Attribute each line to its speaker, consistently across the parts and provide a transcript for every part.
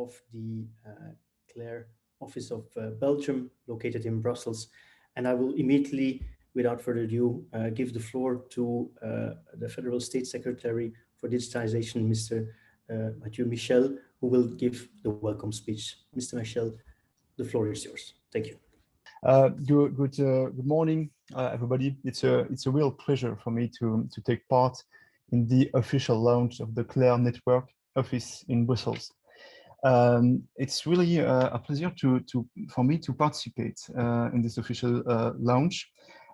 Speaker 1: of the CLARE office of Belgium, located in Brussels. And I will immediately, without further ado, give the floor to the Federal State Secretary for Digitization, Mr. Mathieu Michel, who will give the welcome speech. Mr. Michel, the floor is yours. Thank you.
Speaker 2: Good morning, everybody. It's a real pleasure for me to take part in the official launch of the CLARE Network office in Brussels. It's really a pleasure for me to participate in this official launch,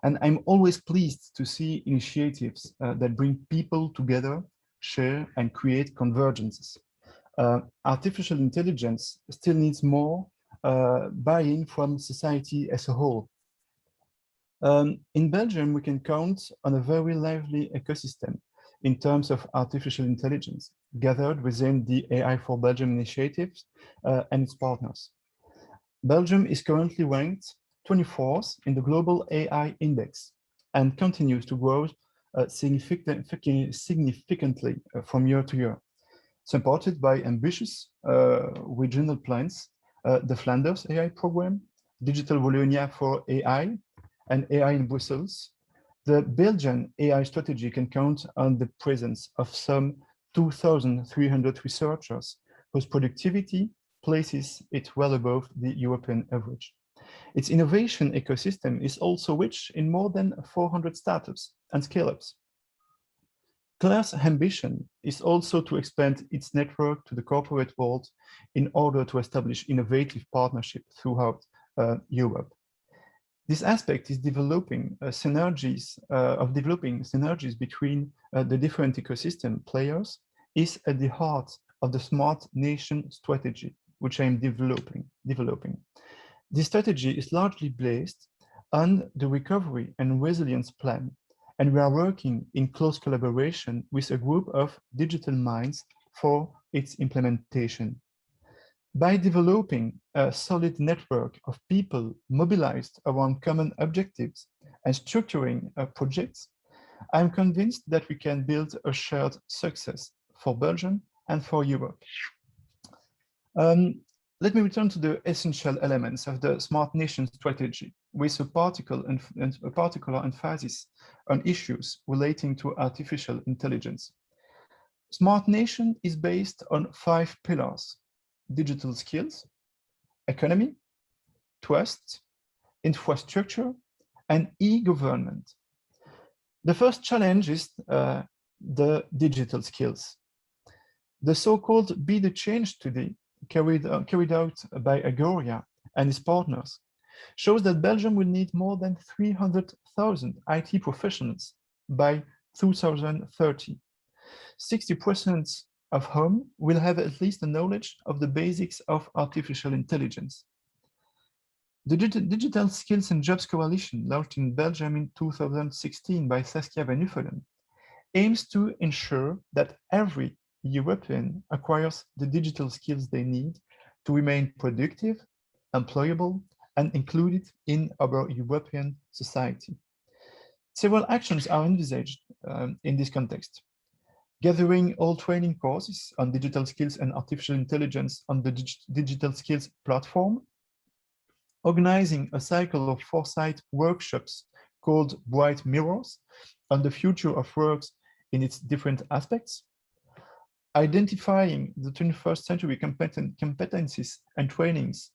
Speaker 2: and I'm always pleased to see initiatives that bring people together, share, and create convergences. Artificial intelligence still needs more buy-in from society as a whole. In Belgium, we can count on a very lively ecosystem in terms of artificial intelligence gathered within the AI for Belgium initiatives and its partners. Belgium is currently ranked 24th in the global AI index and continues to grow significantly from year to year, supported by ambitious regional plans, the Flanders AI Program, Digital Wallonia for AI, and AI in Brussels. The Belgian AI strategy can count on the presence of some 2,300 researchers whose productivity places it well above the European average. Its innovation ecosystem is also rich in more than 400 startups and scale-ups. CLARE's ambition is also to expand its network to the corporate world in order to establish innovative partnerships throughout Europe. This aspect is developing synergies between the different ecosystem players is at the heart of the Smart Nation strategy, which I am developing. This strategy is largely based on the Recovery and Resilience Plan, and we are working in close collaboration with a group of digital minds for its implementation. By developing a solid network of people mobilized around common objectives and structuring projects, I'm convinced that we can build a shared success for Belgium and for Europe. Let me return to the essential elements of the Smart Nation strategy with a particular emphasis on issues relating to artificial intelligence. Smart Nation is based on 5 pillars: digital skills, economy, trust, infrastructure, and e-government. The first challenge is the digital skills. The so-called Be the Change Today, carried out by Agoria and its partners, shows that Belgium will need more than 300,000 IT professionals by 2030. 60% of whom will have at least a knowledge of the basics of artificial intelligence. The Digital Skills and Jobs Coalition, launched in Belgium in 2016 by Saskia Van Uffelen, aims to ensure that every European acquires the digital skills they need to remain productive, employable, and included in our European society. Several actions are envisaged in this context. Gathering all training courses on digital skills and artificial intelligence on the digital skills platform, organizing a cycle of foresight workshops called Bright Mirrors on the future of work in its different aspects, identifying the 21st century competencies and trainings,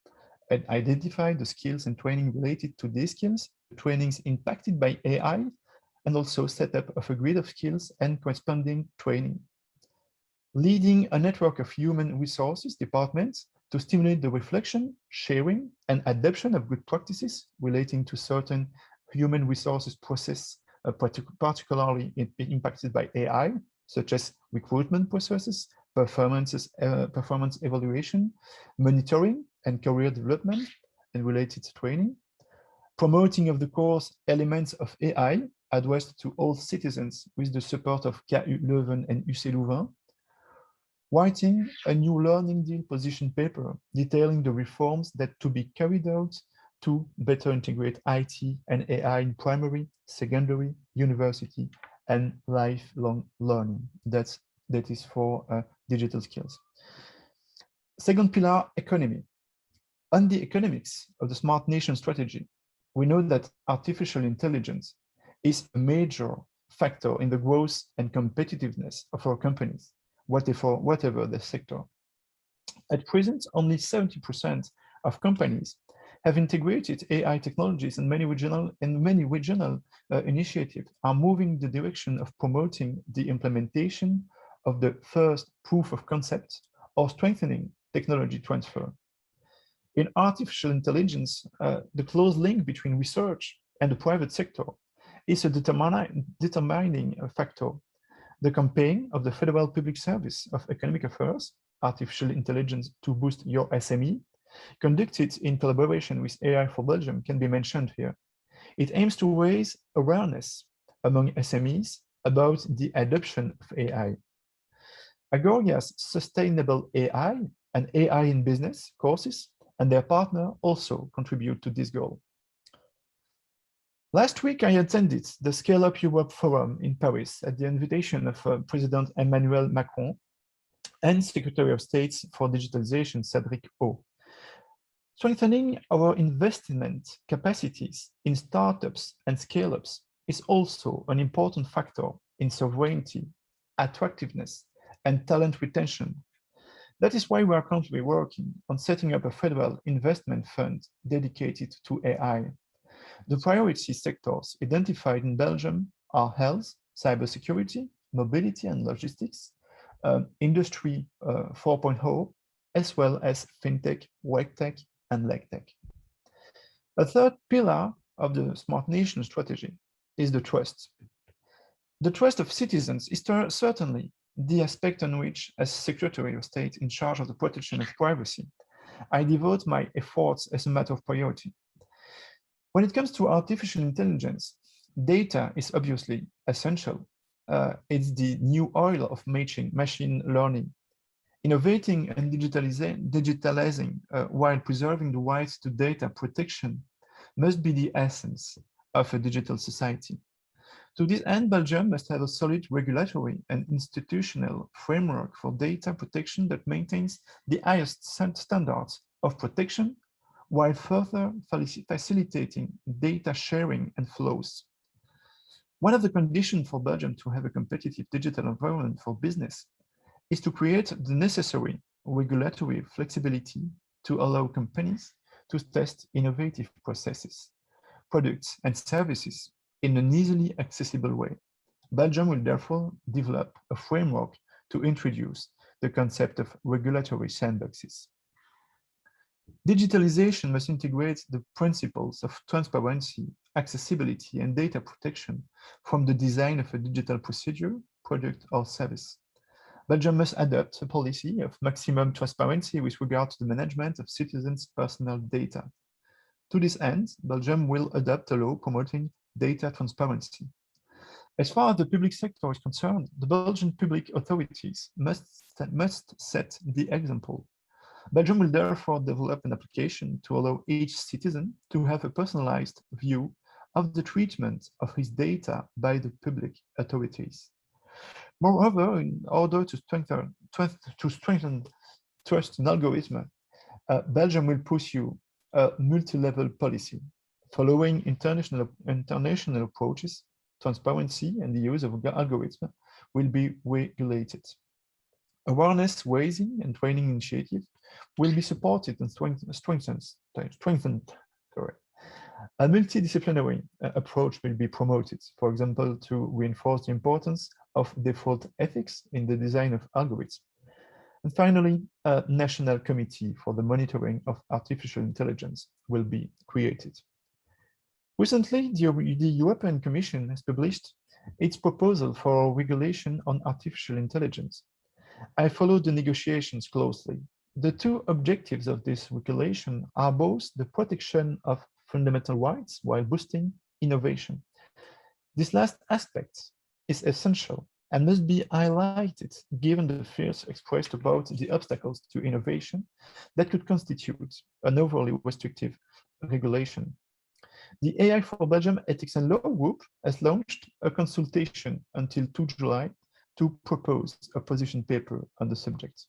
Speaker 2: and identify the skills and training related to these skills, trainings impacted by AI, and also set up of a grid of skills and corresponding training. Leading a network of human resources departments to stimulate the reflection, sharing, and adoption of good practices relating to certain human resources process, particularly impacted by AI, such as recruitment processes, performance evaluation, monitoring, and career development, and related training. Promoting of the course elements of AI addressed to all citizens with the support of KU Leuven and UC Louvain. Writing a new learning deal position paper detailing the reforms that to be carried out to better integrate IT and AI in primary, secondary, university, and lifelong learning. That is for digital skills. Second pillar, economy. On the economics of the Smart Nation strategy, we know that artificial intelligence is a major factor in the growth and competitiveness of our companies, whatever the sector. At present, only 70% of companies have integrated AI technologies, and many regional initiatives are moving in the direction of promoting the implementation of the first proof of concept or strengthening technology transfer. In artificial intelligence, the close link between research and the private sector is a determining factor. The campaign of the Federal Public Service of Economic Affairs, Artificial Intelligence to Boost Your SME, conducted in collaboration with AI for Belgium, can be mentioned here. It aims to raise awareness among SMEs about the adoption of AI. Agoria's Sustainable AI and AI in Business courses and their partner also contribute to this goal. Last week, I attended the Scale Up Europe Forum in Paris at the invitation of President Emmanuel Macron and Secretary of State for Digitalization, Cédric O. Strengthening our investment capacities in startups and scale-ups is also an important factor in sovereignty, attractiveness, and talent retention. That is why we are currently working on setting up a federal investment fund dedicated to AI. The priority sectors identified in Belgium are health, cybersecurity, mobility and logistics, Industry 4.0, as well as fintech, regtech, and legtech. A third pillar of the Smart Nation strategy is the trust. The trust of citizens is certainly the aspect on which, as Secretary of State in charge of the protection of privacy, I devote my efforts as a matter of priority. When it comes to artificial intelligence, data is obviously essential. It's the new oil of machine learning. Innovating and digitalizing while preserving the rights to data protection must be the essence of a digital society. To this end, Belgium must have a solid regulatory and institutional framework for data protection that maintains the highest standards of protection while further facilitating data sharing and flows. One of the conditions for Belgium to have a competitive digital environment for business is to create the necessary regulatory flexibility to allow companies to test innovative processes, products, and services in an easily accessible way. Belgium will therefore develop a framework to introduce the concept of regulatory sandboxes. Digitalization must integrate the principles of transparency, accessibility, and data protection from the design of a digital procedure, product, or service. Belgium must adopt a policy of maximum transparency with regard to the management of citizens' personal data. To this end, Belgium will adopt a law promoting data transparency. As far as the public sector is concerned, the Belgian public authorities must set the example. Belgium will therefore develop an application to allow each citizen to have a personalized view of the treatment of his data by the public authorities. Moreover, in order to strengthen trust in algorithms, Belgium will pursue a multi-level policy. Following international approaches, transparency and the use of algorithms will be regulated. Awareness raising and training initiatives will be supported and strengthened. A multidisciplinary approach will be promoted, for example, to reinforce the importance of default ethics in the design of algorithms. And finally, a national committee for the monitoring of artificial intelligence will be created. Recently, the European Commission has published its proposal for regulation on artificial intelligence. I followed the negotiations closely. The two objectives of this regulation are both the protection of fundamental rights while boosting innovation. This last aspect is essential and must be highlighted given the fears expressed about the obstacles to innovation that could constitute an overly restrictive regulation. The AI for Belgium Ethics and Law Group has launched a consultation until 2 July to propose a position paper on the subject.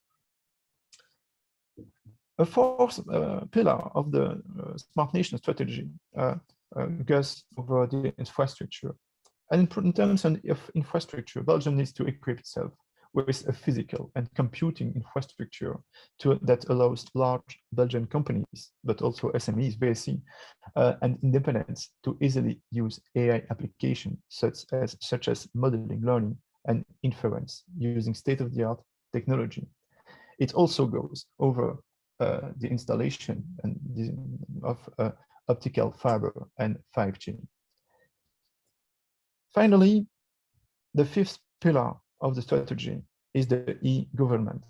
Speaker 2: A fourth pillar of the Smart Nation strategy goes over the infrastructure. And in terms of infrastructure, Belgium needs to equip itself with a physical and computing infrastructure that allows large Belgian companies, but also SMEs, BSC, and independents to easily use AI applications such as modeling, learning, and inference using state-of-the-art technology. It also goes over the installation of optical fiber and 5G. Finally, the fifth pillar of the strategy is the e-government.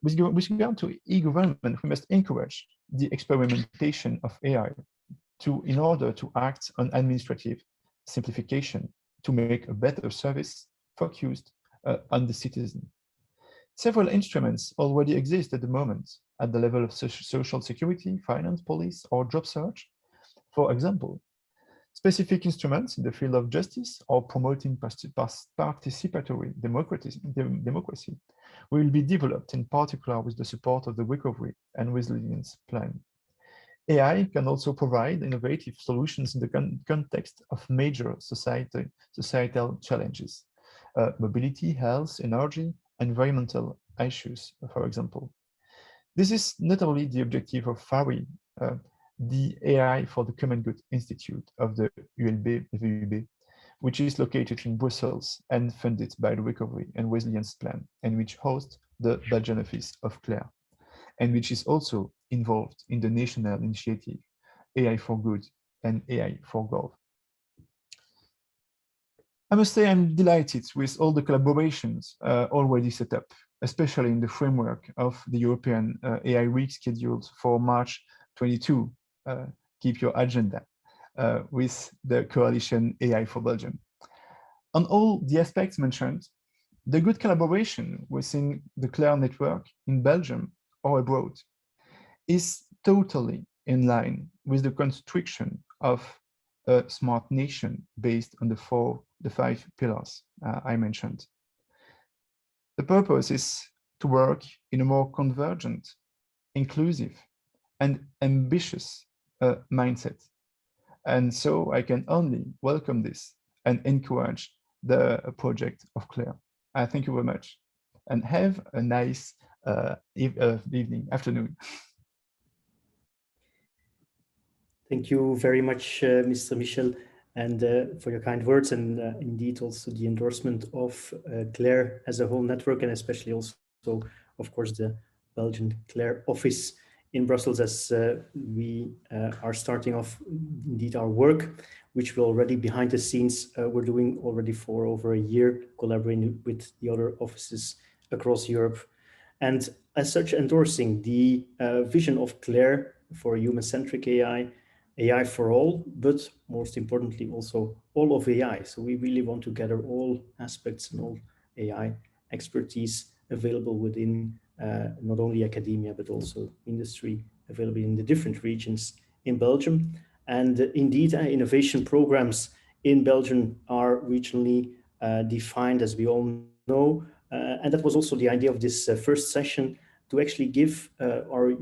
Speaker 2: With regard to e-government, we must encourage the experimentation of AI in order to act on administrative simplification to make a better service focused on the citizen. Several instruments already exist at the moment at the level of social security, finance, police, or job search. For example, specific instruments in the field of justice or promoting participatory democracy will be developed in particular with the support of the Recovery and Resilience Plan. AI can also provide innovative solutions in the context of major societal challenges, mobility, health, energy, environmental issues, for example. This is not only the objective of FARI, the AI for the Common Good Institute of the ULB, which is located in Brussels and funded by the Recovery and Resilience Plan, and which hosts the Belgian office of CLAIRE, and which is also involved in the national initiative AI for Good and AI for Gov. I must say I'm delighted with all the collaborations already set up, especially in the framework of the European AI Week scheduled for March 22. Keep your agenda with the coalition AI for Belgium. On all the aspects mentioned, the good collaboration within the CLAIRE network in Belgium or abroad is totally in line with the construction of a smart nation based on the 5 pillars I mentioned. The purpose is to work in a more convergent, inclusive, and ambitious mindset. And so I can only welcome this and encourage the project of CLAIRE. I thank you very much and have a nice afternoon.
Speaker 1: Thank you very much, Mr. Michel, and for your kind words, and indeed also the endorsement of CLAIRE as a whole network, and especially also, of course, the Belgian CLAIRE office in Brussels, as we are starting off indeed our work, which we already behind the scenes we're doing already for over a year, collaborating with the other offices across Europe, and as such endorsing the vision of CLAIRE for human-centric AI, AI for all, but most importantly also all of AI. So we really want to gather all aspects and all AI expertise available within not only academia, but also industry available in the different regions in Belgium. And indeed, innovation programs in Belgium are regionally defined, as we all know. And that was also the idea of this first session, to actually give our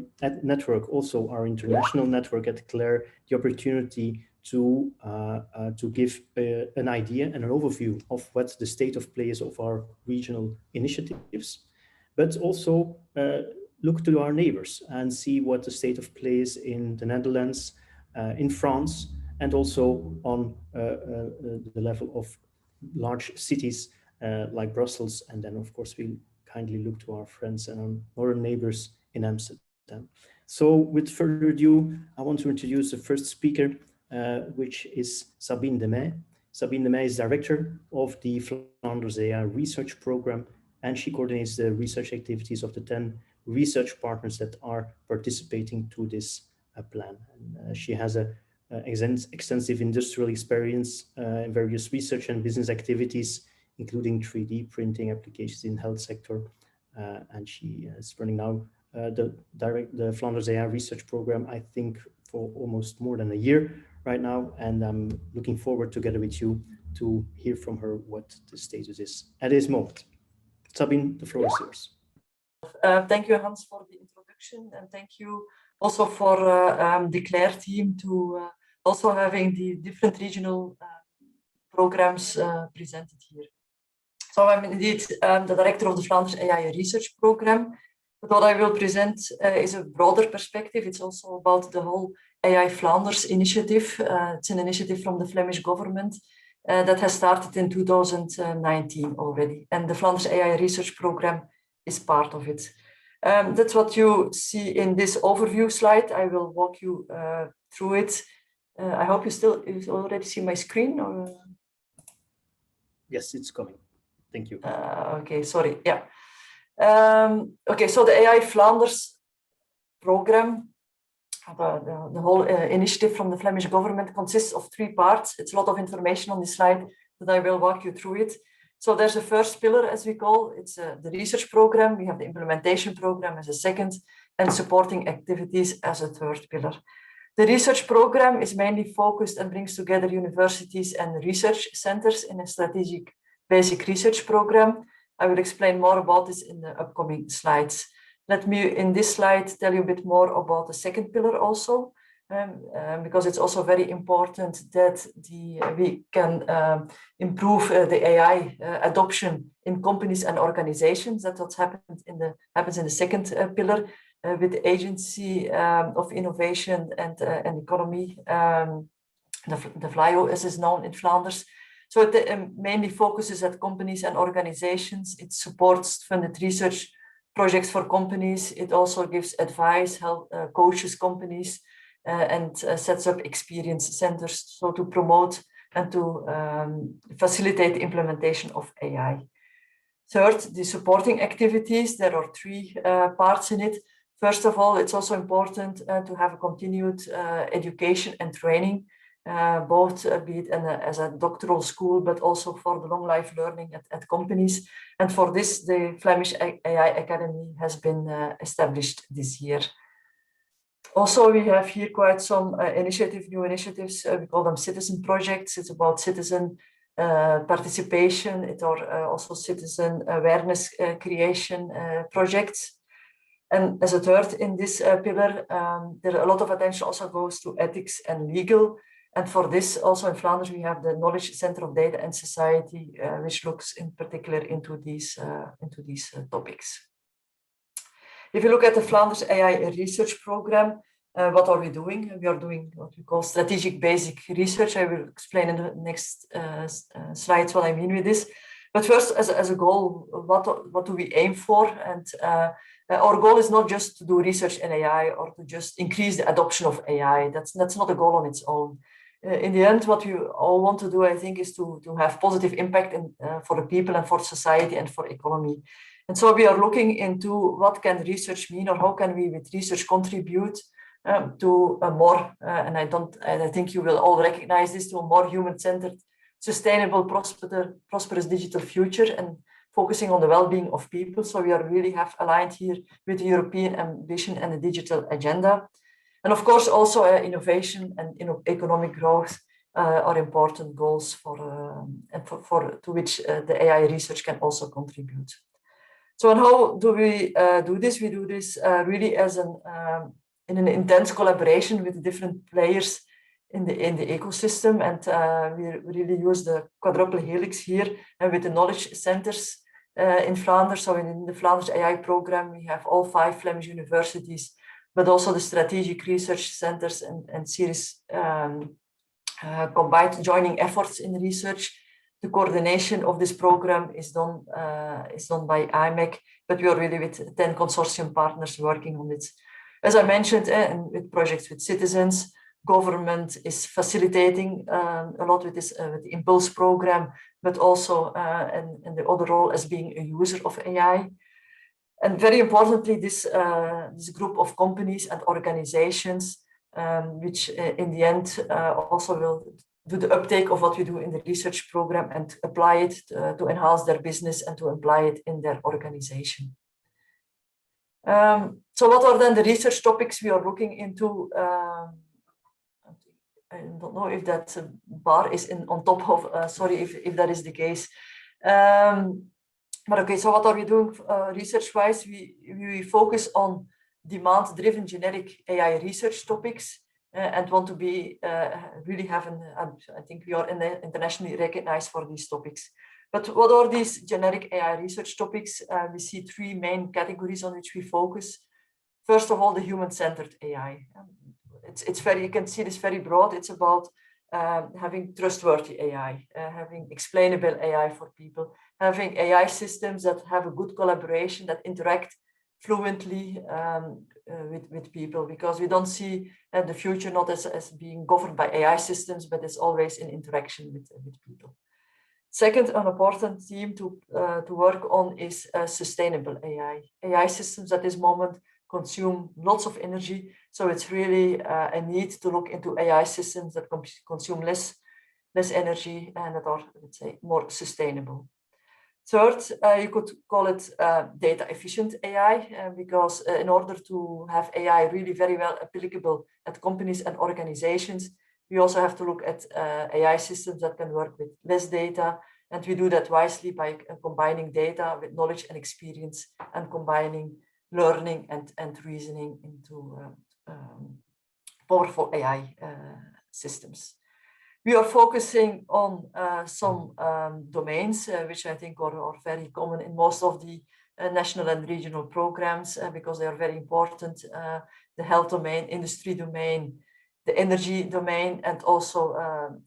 Speaker 1: network, also our international network at CLAIRE, the opportunity to give an idea and an overview of what the state of play is of our regional initiatives, but also look to our neighbors and see what the state of play is in the Netherlands, in France, and also on the level of large cities like Brussels. And then, of course, we kindly look to our friends and our neighbors in Amsterdam. So with further ado, I want to introduce the first speaker, which is Sabine Demey. Sabine Demey is director of the Flanders AI Research Program, and she coordinates the research activities of the 10 research partners that are participating to this plan. And she has a extensive industrial experience in various research and business activities, including 3D printing applications in health sector. And she is running now the Flanders AI Research Program, I think, for almost more than a year right now. And I'm looking forward, together with you, to hear from her what the status is at this moment. Sabine, the floor is yours.
Speaker 3: Thank you, Hans, for the introduction, and thank you also for the Claire team to also having the different regional programs presented here. So I'm indeed the director of the Flanders AI Research Program. But what I will present is a broader perspective. It's also about the whole AI Flanders initiative. It's an initiative from the Flemish government that has started in 2019 already. And the Flanders AI Research Program is part of it. That's what you see in this overview slide. I will walk you through it. I hope you already see my screen. Or...
Speaker 1: Yes, it's coming. Thank you.
Speaker 3: Okay, sorry. Yeah. Okay, so the AI Flanders program, the whole initiative from the Flemish government consists of 3 parts. It's a lot of information on this slide, but I will walk you through it. So there's a first pillar, as we call, it's the research program. We have the implementation program as a second, and supporting activities as a third pillar. The research program is mainly focused and brings together universities and research centers in a strategic basic research program. I will explain more about this in the upcoming slides. Let me, in this slide, tell you a bit more about the second pillar also, because it's also very important that we can improve the AI adoption in companies and organizations. That's what happens in the second pillar with the Agency of Innovation and Economy, the VLAIO, as is known in Flanders. So it mainly focuses at companies and organizations. It supports funded research projects for companies. It also gives advice, coaches companies, and sets up experience centers, so to promote and to facilitate the implementation of AI. Third, the supporting activities. There are 3 parts in it. First of all, it's also important to have a continued education and training, both be it as a doctoral school, but also for the long life learning at companies. And for this, the Flemish AI Academy has been established this year. Also, we have here quite some new initiatives. We call them citizen projects. It's about citizen participation. It are also citizen awareness creation projects. And as a third in this pillar, there a lot of attention also goes to ethics and legal. And for this, also in Flanders, we have the Knowledge Center of Data and Society, which looks in particular into these topics. If you look at the Flanders AI Research Program, what are we doing? We are doing what we call strategic basic research. I will explain in the next slides what I mean with this. But first, as a goal, what do we aim for? And our goal is not just to do research in AI or to just increase the adoption of AI. That's not a goal on its own. In the end, what we all want to do, I think, is to have positive impact for the people and for society and for economy. And so we are looking into what can research mean, or how can we with research contribute to a more, and I think you will all recognize this, to a more human-centered, sustainable, prosperous digital future, and focusing on the well-being of people. So we are really have aligned here with the European ambition and the digital agenda. And of course, also innovation and economic growth are important goals to which the AI research can also contribute. So and how do we do this? We do this really as in an intense collaboration with different players in the ecosystem, and we really use the quadruple helix here, and with the knowledge centers in Flanders. So in the Flanders AI program, we have all 5 Flemish universities, but also the strategic research centers and series combined joining efforts in research. The coordination of this program is done by IMEC, but we are really with 10 consortium partners working on it. As I mentioned, and with projects with citizens, government is facilitating a lot with this with the Impulse program, but also and the other role as being a user of AI. And very importantly, this group of companies and organizations, which in the end also will do the uptake of what we do in the research program and apply it to enhance their business and to apply it in their organization. So what are then the research topics we are looking into? I don't know if that bar is on top of, sorry if that is the case. But okay, so what are we doing research-wise? We focus on demand-driven generic AI research topics and want to be really having, I think we are internationally recognized for these topics. But what are these generic AI research topics? We see three main categories on which we focus. First of all, the human-centered AI. It's very, you can see this very broad. It's about having trustworthy AI, having explainable AI for people, having AI systems that have a good collaboration, that interact fluently with people, because we don't see the future not as being governed by AI systems, but it's always in interaction with people. Second, an important theme to work on is sustainable AI. AI systems at this moment consume lots of energy, so it's really a need to look into AI systems that consume less energy and that are, let's say, more sustainable. Third, you could call it data efficient AI, because in order to have AI really very well applicable at companies and organizations, we also have to look at AI systems that can work with less data, and we do that wisely by combining data with knowledge and experience and combining learning and reasoning into powerful AI systems. We are focusing on some domains which I think are very common in most of the national and regional programs because they are very important. The health domain, industry domain, the energy domain, and also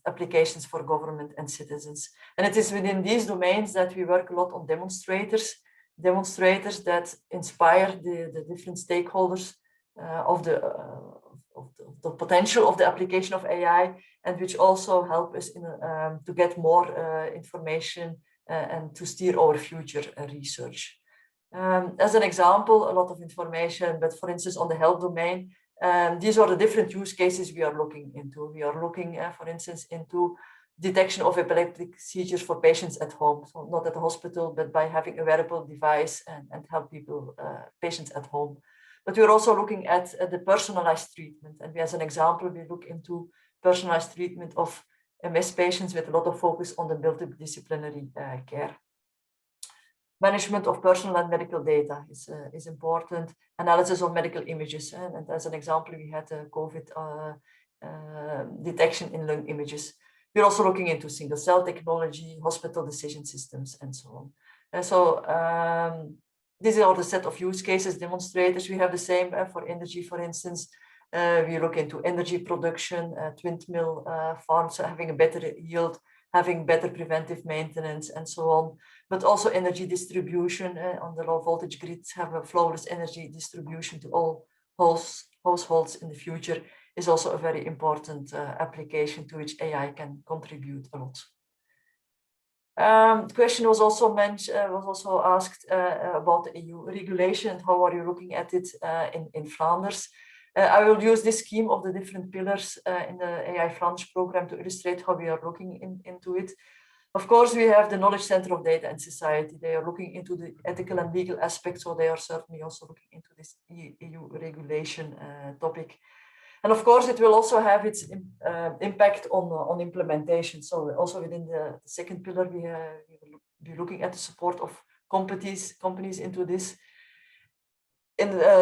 Speaker 3: applications for government and citizens. And it is within these domains that we work a lot on demonstrators that inspire the different stakeholders of the potential of the application of AI, and which also help us to get more information and to steer our future research. As an example, a lot of information, but for instance, on the health domain, these are the different use cases we are looking into. We are looking, for instance, into detection of epileptic seizures for patients at home, so not at the hospital, but by having a wearable device and help people, patients at home. But we're also looking at the personalized treatment. And as an example, we look into personalized treatment of MS patients with a lot of focus on the multidisciplinary care. Management of personal and medical data is important. Analysis of medical images. And as an example, we had COVID detection in lung images. We're also looking into single cell technology, hospital decision systems, and so on. And so these are the set of use cases, demonstrators. We have the same for energy, for instance. We look into energy production, windmill farms, having a better yield, having better preventive maintenance, and so on. But also energy distribution on the low voltage grids, have a flawless energy distribution to all households in the future is also a very important application to which AI can contribute a lot. The question was also asked about the EU regulation and how are you looking at it in Flanders. I will use this scheme of the different pillars in the AI Flanders program to illustrate how we are looking into it. Of course, we have the Knowledge Center of Data and Society. They are looking into the ethical and legal aspects, so they are certainly also looking into this EU regulation topic. And of course, it will also have its impact on implementation. So also within the second pillar, we will be looking at the support of companies into this.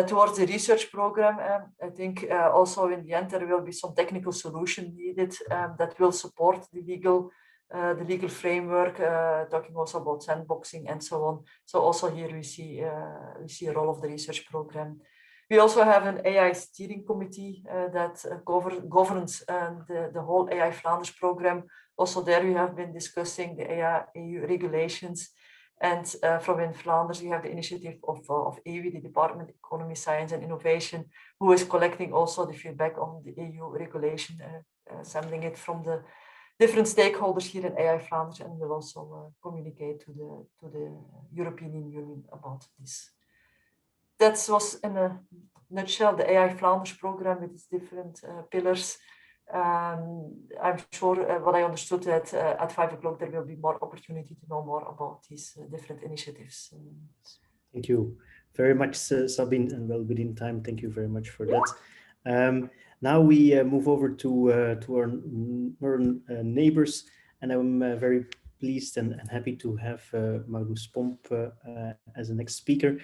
Speaker 3: Towards the research program, I think also in the end, there will be some technical solution needed that will support the legal framework, talking also about sandboxing and so on. So also here we see a role of the research program. We also have an AI steering committee that governs the whole AI Flanders program. Also there we have been discussing the AI EU regulations. And from in Flanders, we have the initiative of EWI, the Department of Economy, Science and Innovation, who is collecting also the feedback on the EU regulation, sampling it from the different stakeholders here in AI Flanders, and will also communicate to the European Union about this. That was in a nutshell the AI Flanders program with its different pillars. I'm sure what I understood that at 5 o'clock there will be more opportunity to know more about these different initiatives.
Speaker 1: Thank you very much, Sabine, and well within time. Thank you very much for that. Now we move over to our neighbors, and I'm very pleased and happy to have Marloes Pomp as the next speaker.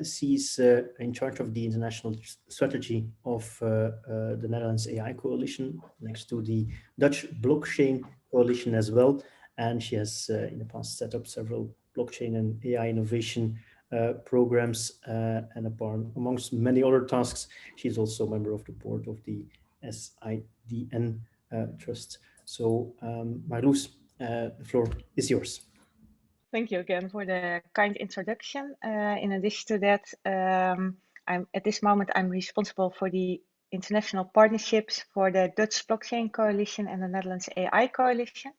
Speaker 1: She's in charge of the international strategy of the Netherlands AI Coalition, next to the Dutch Blockchain Coalition as well. And she has in the past set up several blockchain and AI innovation programs, and amongst many other tasks, she's also a member of the board of the SIDN Trust. So, Marloes, the floor is yours.
Speaker 4: Thank you again for the kind introduction. In addition to that, at this moment, I'm responsible for the international partnerships for the Dutch Blockchain Coalition and the Netherlands AI Coalition.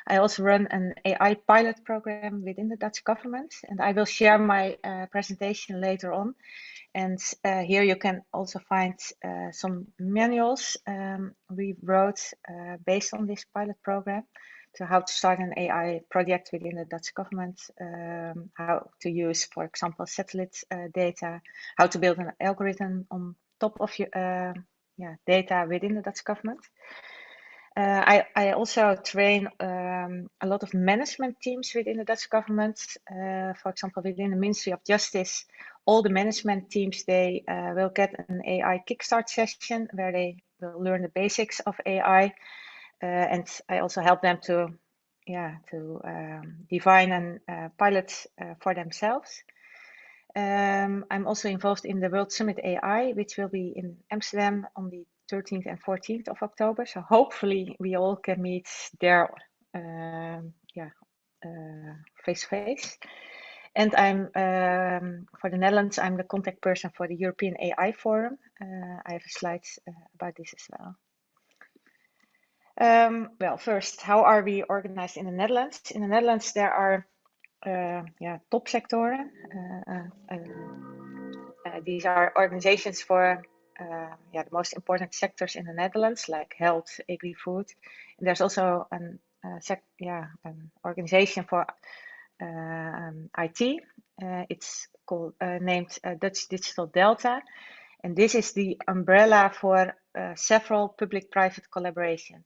Speaker 4: I also run an AI pilot program within the Dutch government, and I will share my presentation later on. And here you can also find some manuals we wrote based on this pilot program, to how to start an AI project within the Dutch government, how to use, for example, satellite data, how to build an algorithm on top of your data within the Dutch government. I also train a lot of management teams within the Dutch government. For example, within the Ministry of Justice, all the management teams, they will get an AI kickstart session where they will learn the basics of AI. And I also help them to define and pilot for themselves. I'm also involved in the World Summit AI, which will be in Amsterdam on the 13th and 14th of October. So hopefully we all can meet there face to face. And I'm for the Netherlands, I'm the contact person for the European AI Forum. I have a slide about this as well. Well, first, how are we organized in the Netherlands? In the Netherlands, there are topsectoren. These are organizations for the most important sectors in the Netherlands, like health, agri-food. And there's also an organization for IT. It's called named Dutch Digital Delta, and this is the umbrella for several public-private collaborations.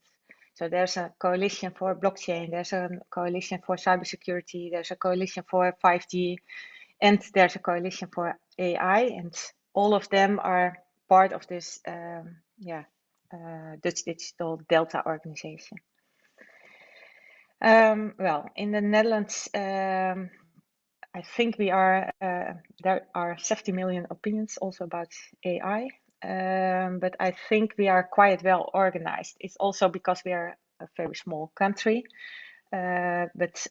Speaker 4: So there's a coalition for blockchain, there's a coalition for cybersecurity, there's a coalition for 5G, and there's a coalition for AI, and all of them are part of this Dutch Digital Delta organization. Well, in the Netherlands, I think we are, there are 70 million opinions also about AI. But I think we are quite well organized. It's also because we are a very small country, but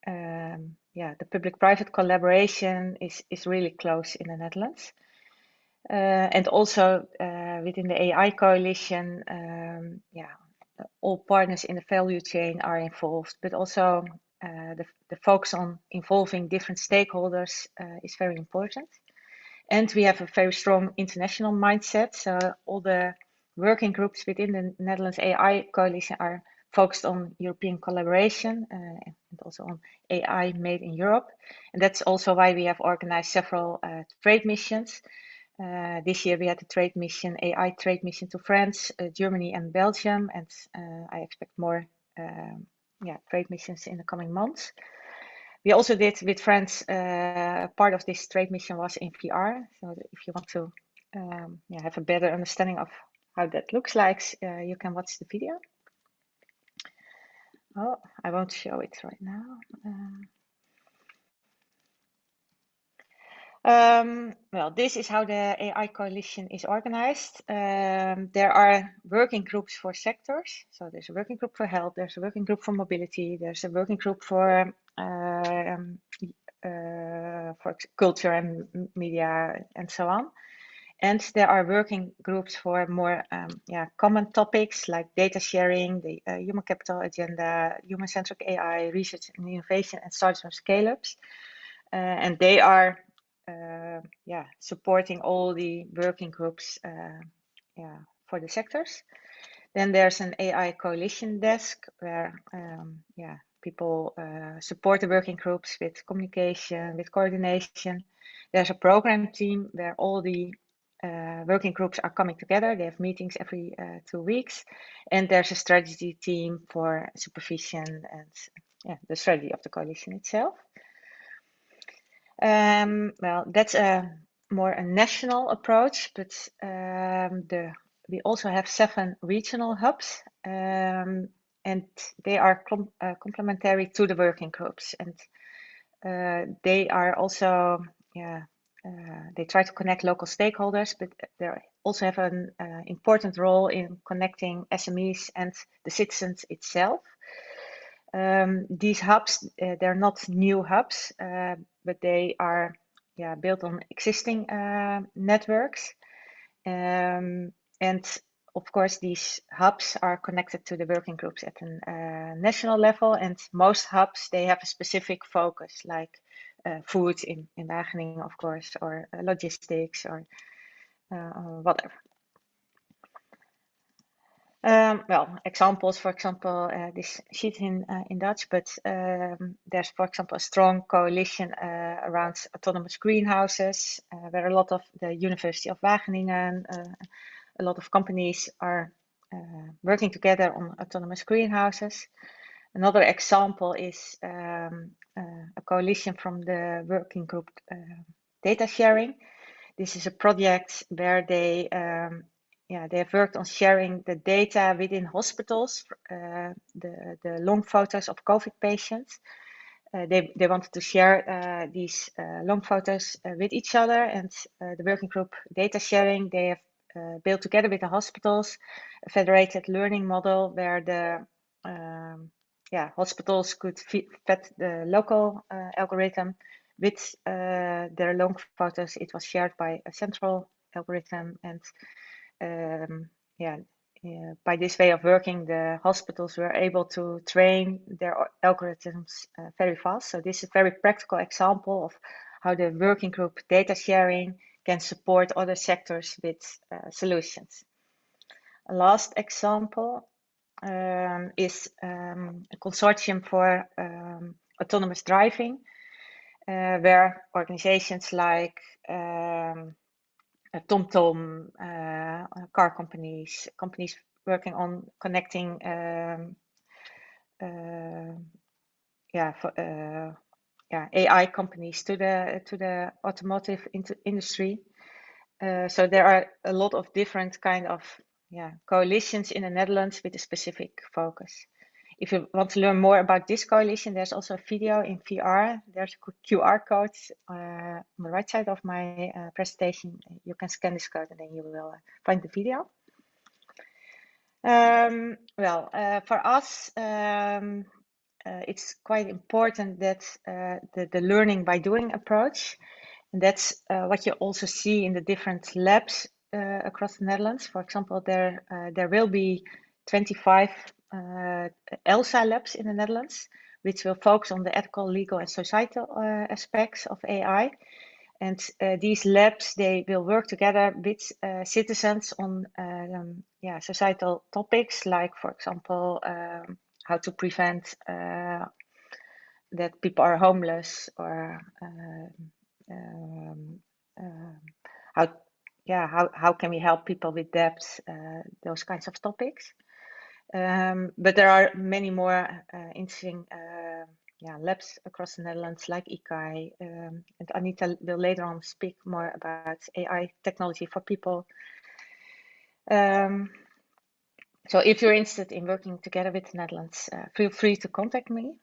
Speaker 4: the public-private collaboration is really close in the Netherlands. And also within the AI coalition, all partners in the value chain are involved, but also the focus on involving different stakeholders is very important. And we have a very strong international mindset. So all the working groups within the Netherlands AI Coalition are focused on European collaboration and also on AI made in Europe. And that's also why we have organized several trade missions. This year we had a AI trade mission to France, Germany and Belgium. And I expect more trade missions in the coming months. We also did with France, part of this trade mission was in VR. So if you want to have a better understanding of how that looks like, you can watch the video. Oh, I won't show it right now. Well, this is how the AI coalition is organized. There are working groups for sectors. So there's a working group for health, there's a working group for mobility, there's a working group for culture and media and so on. And there are working groups for more common topics like data sharing, the human capital agenda, human-centric AI, research and innovation, and startups and scale-ups. And they are supporting all the working groups for the sectors. Then there's an AI coalition desk where people support the working groups with communication, with coordination. There's a program team where all the working groups are coming together. They have meetings every 2 weeks. And there's a strategy team for supervision and the strategy of the coalition itself. Well, that's more a national approach, but we also have 7 regional hubs, and they are complementary to the working groups, and they are also, they try to connect local stakeholders, but they also have an important role in connecting SMEs and the citizens itself. These hubs, they're not new hubs, but they are built on existing networks. And of course, these hubs are connected to the working groups at a national level, and most hubs, they have a specific focus, like food in Wageningen, of course, or logistics, or whatever. Well, examples, for example, this sheet in Dutch, but there's, for example, a strong coalition around autonomous greenhouses, where a lot of the University of Wageningen, a lot of companies are working together on autonomous greenhouses. Another example is a coalition from the working group data sharing. This is a project where they have worked on sharing the data within hospitals, the long photos of COVID patients. They wanted to share these long photos with each other, and the working group data sharing, they have built together with the hospitals a federated learning model where the hospitals could feed the local algorithm with their long photos. It was shared by a central algorithm, and by this way of working, the hospitals were able to train their algorithms very fast. So this is a very practical example of how the working group data sharing can support other sectors with solutions. A last example is a consortium for autonomous driving, where organizations like TomTom, car companies working on connecting AI companies to the automotive industry. So there are a lot of different kind of coalitions in the Netherlands with a specific focus. If you want to learn more about this coalition, there's also a video in VR. There's a QR code on the right side of my presentation. You can scan this code and then you will find the video. For us, it's quite important that the learning by doing approach, and that's what you also see in the different labs across the Netherlands. For example, there will be 25 ELSA labs in the Netherlands, which will focus on the ethical, legal, and societal aspects of AI. And these labs, they will work together with citizens on societal topics, like, for example, how to prevent that people are homeless, or how can we help people with debts, those kinds of topics. But there are many more interesting labs across the Netherlands, like ICAI, and Anita will later on speak more about AI technology for people. So if you're interested in working together with the Netherlands, feel free to contact me.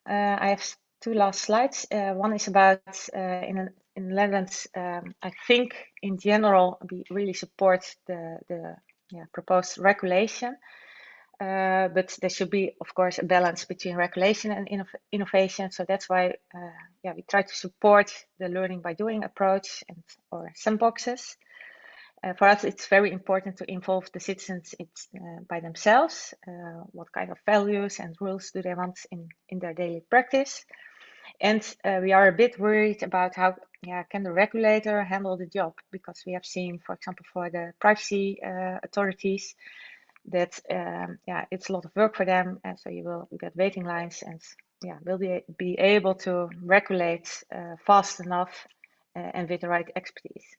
Speaker 4: I have 2 last slides. One is about in the Netherlands, I think in general we really support the proposed regulation. But there should be, of course, a balance between regulation and innovation. So that's why we try to support the learning by doing approach or sandboxes. For us, it's very important to involve the citizens by themselves. What kind of values and rules do they want in their daily practice? And we are a bit worried about how can the regulator handle the job, because we have seen, for example, for the privacy authorities, that it's a lot of work for them, and so you will get waiting lines, and will be able to regulate fast enough and with the right expertise.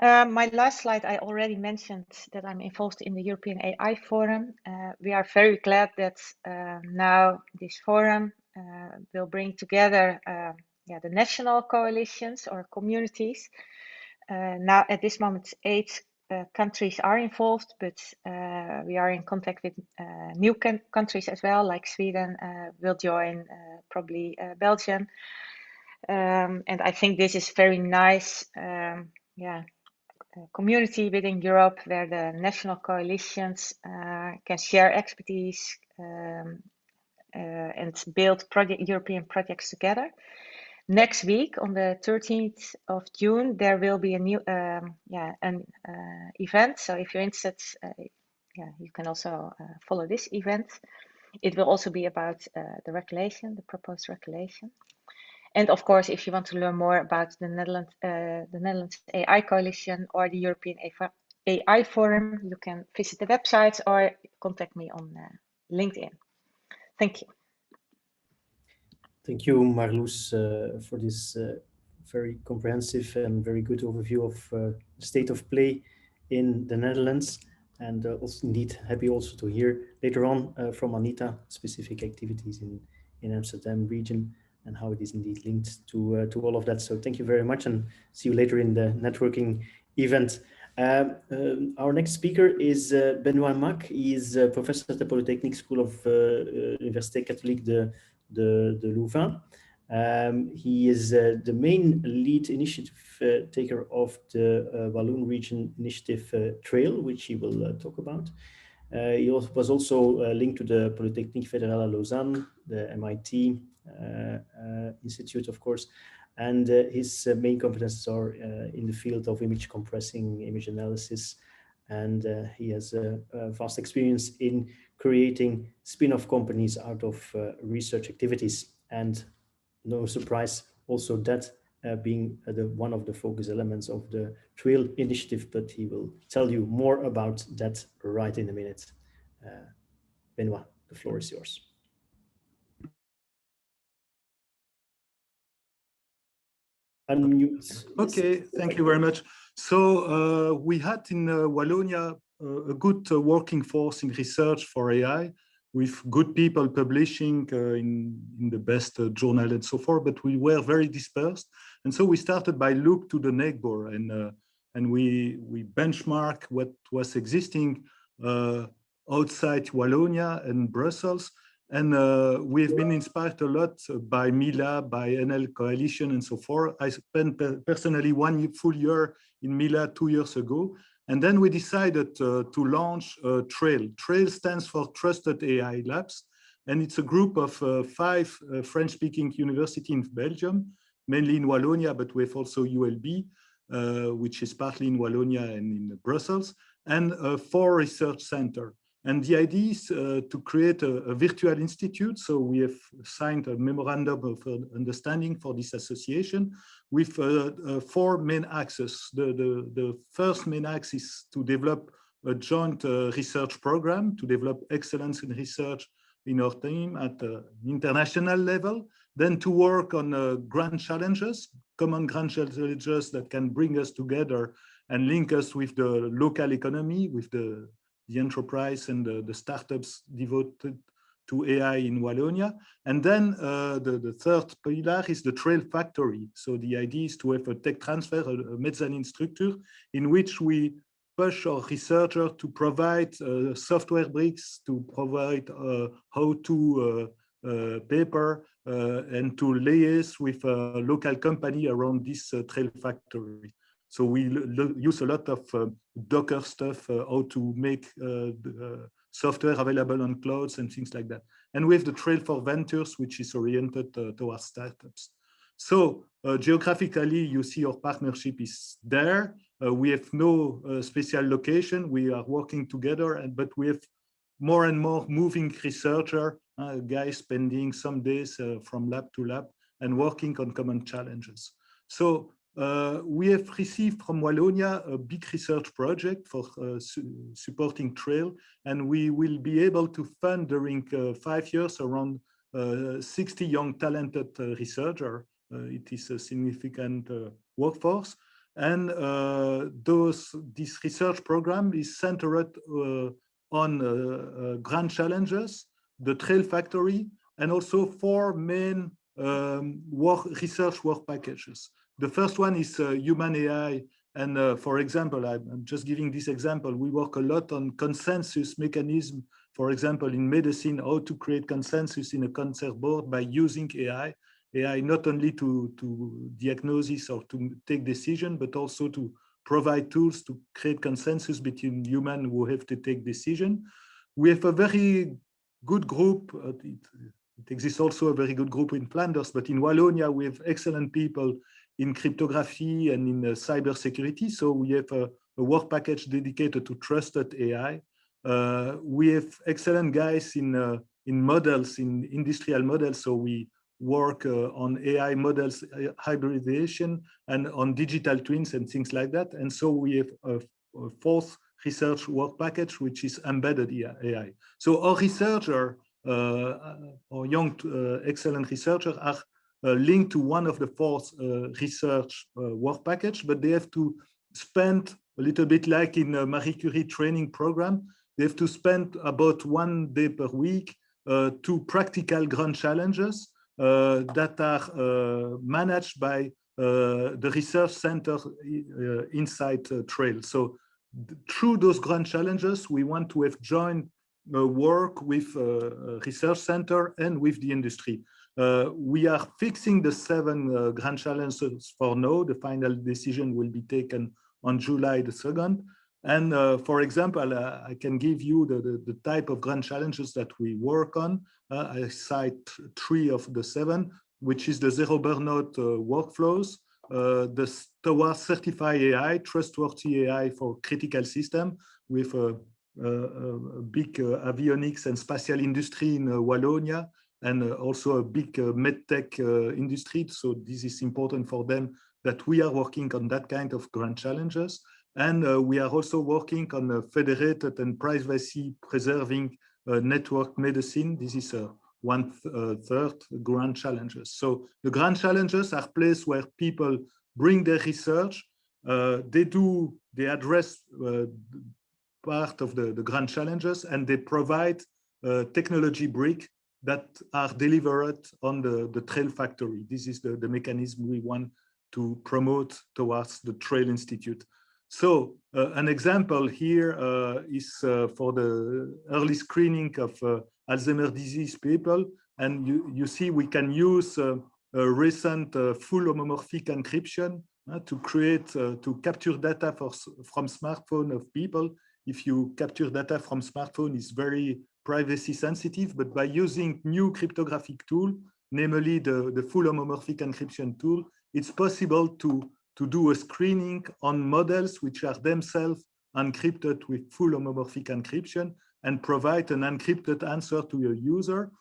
Speaker 4: My last slide, I already mentioned that I'm involved in the European AI Forum. We are very glad that now this forum will bring together the national coalitions or communities. Now, at this moment, 8 countries are involved, but we are in contact with new countries as well, like Sweden will join, probably Belgium. And I think this is very nice, community within Europe where the national coalitions can share expertise and build European projects together. Next week, on the 13th of June, there will be a new event. So if you're interested, you can also follow this event. It will also be about the regulation, the proposed regulation. And of course, if you want to learn more about the Netherlands AI Coalition or the European AI Forum, you can visit the websites or contact me on LinkedIn. Thank you.
Speaker 1: Thank you, Marloes, for this very comprehensive and very good overview of the state of play in the Netherlands. And also indeed happy also to hear later on from Anita specific activities in Amsterdam region and how it is indeed linked to all of that. So thank you very much and see you later in the networking event. Our next speaker is Benoît Mac. He is a professor at the Polytechnic School of Université Catholique de Louvain. He is the main lead initiative taker of the Walloon Region Initiative Trail, which he will talk about. He was also linked to the Polytechnique Fédérale Lausanne, the MIT Institute, of course, and his main competences are in the field of image compressing, image analysis, and he has a vast experience in creating spin-off companies out of research activities. And no surprise, also that being one of the focus elements of the Trail initiative, but he will tell you more about that right in a minute. Benoît, the floor is yours. Unmute.
Speaker 5: Okay, thank you very much. So we had in Wallonia a good working force in research for AI with good people publishing in the best journal and so forth, but we were very dispersed. And so we started by look to the neighbor and we benchmark what was existing outside Wallonia and Brussels. And we've been inspired a lot by MILA, by NL Coalition and so forth. I spent personally one full year in MILA 2 years ago. And then we decided to launch Trail. Trail stands for Trusted AI Labs. And it's a group of 5 French-speaking universities in Belgium, mainly in Wallonia, but we have also ULB, which is partly in Wallonia and in Brussels, and 4 research centers. And the idea is to create a virtual institute. So we have signed a memorandum of understanding for this association with 4 main axes. The first main axis is to develop a joint research program to develop excellence in research in our team at the international level. Then to work on grand challenges, common grand challenges that can bring us together and link us with the local economy, with the enterprise and the startups devoted to AI in Wallonia. And then the third pillar is the Trail Factory. So the idea is to have a tech transfer, a mezzanine structure, in which we push our researchers to provide software bricks, to provide how-to paper, and to liaise with a local company around this Trail Factory. So we use a lot of Docker stuff, how to make software available on clouds and things like that. And we have the Trail for Ventures, which is oriented towards startups. So geographically, you see our partnership is there. We have no special location. We are working together, but we have more and more moving researcher, guys spending some days from lab to lab and working on common challenges. So we have received from Wallonia a big research project for supporting Trail, and we will be able to fund during 5 years around 60 young talented researchers. It is a significant workforce. And this research program is centered on grand challenges, the Trail Factory, and also 4 main research work packages. The first one is human AI. And for example, I'm just giving this example, we work a lot on consensus mechanism, for example, in medicine, how to create consensus in a concert board by using AI. AI not only to diagnose or to take decision, but also to provide tools to create consensus between humans who have to take decision. We have a very good group. It exists also a very good group in Flanders, but in Wallonia, we have excellent people in cryptography and in cybersecurity. So we have a work package dedicated to trusted AI. We have excellent guys in models, in industrial models. So we work on AI models, hybridization, and on digital twins and things like that. And so we have a 4th research work package, which is embedded AI. So our researcher, our young, excellent researchers are linked to one of the 4th research work package, but they have to spend a little bit like in a Marie Curie training program. They have to spend about 1 day per week to practical grand challenges that are managed by the research center inside Trail. So through those grand challenges, we want to have joint work with research center and with the industry. We are fixing the 7 grand challenges for now. The final decision will be taken on July the 2nd. And for example, I can give you the type of grand challenges that we work on. I cite 3 of the 7, which is the zero burnout workflows, towards certified AI, trustworthy AI for critical system, with a big avionics and spatial industry in Wallonia, and also a big medtech industry. So this is important for them that we are working on that kind of grand challenges. And we are also working on a federated and privacy-preserving network medicine. This is 1/3 grand challenges. So the grand challenges are places where people bring their research. They address part of the grand challenges, and they provide technology brick that are delivered on the Trail Factory. This is the mechanism we want to promote towards the Trail Institute. So an example here is for the early screening of Alzheimer's disease people. And you see we can use a recent full homomorphic encryption to create, to capture data from smartphone of people. If you capture data from smartphone, it's very privacy sensitive, but by using new cryptographic tool, namely the full homomorphic encryption tool, it's possible to do a screening on models which are themselves encrypted with full homomorphic encryption and provide an encrypted answer to your user.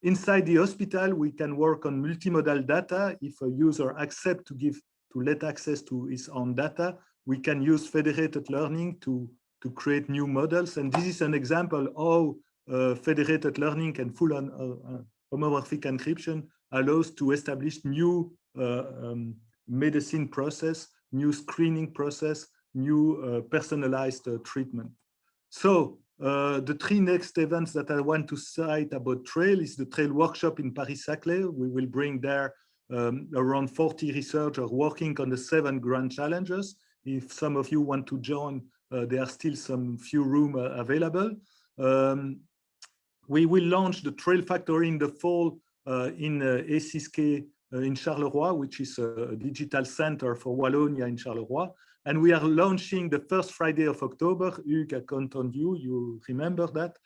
Speaker 5: Inside the hospital, we can work on multimodal data. If a user accepts to let access to his own data, we can use federated learning to create new models. And this is an example of federated learning and full homomorphic encryption allows to establish new medicine process, new screening process, new personalized treatment. So the 3 next events that I want to cite about Trail is the Trail workshop in Paris-Saclay. We will bring there around 40 researchers working on the 7 grand challenges. If some of you want to join, there are still some few rooms available. We will launch the Trail Factory in the fall in A6K in Charleroi, which is a digital center for Wallonia in Charleroi. And we are launching the first Friday of October. Hugues, I count on you, you remember that,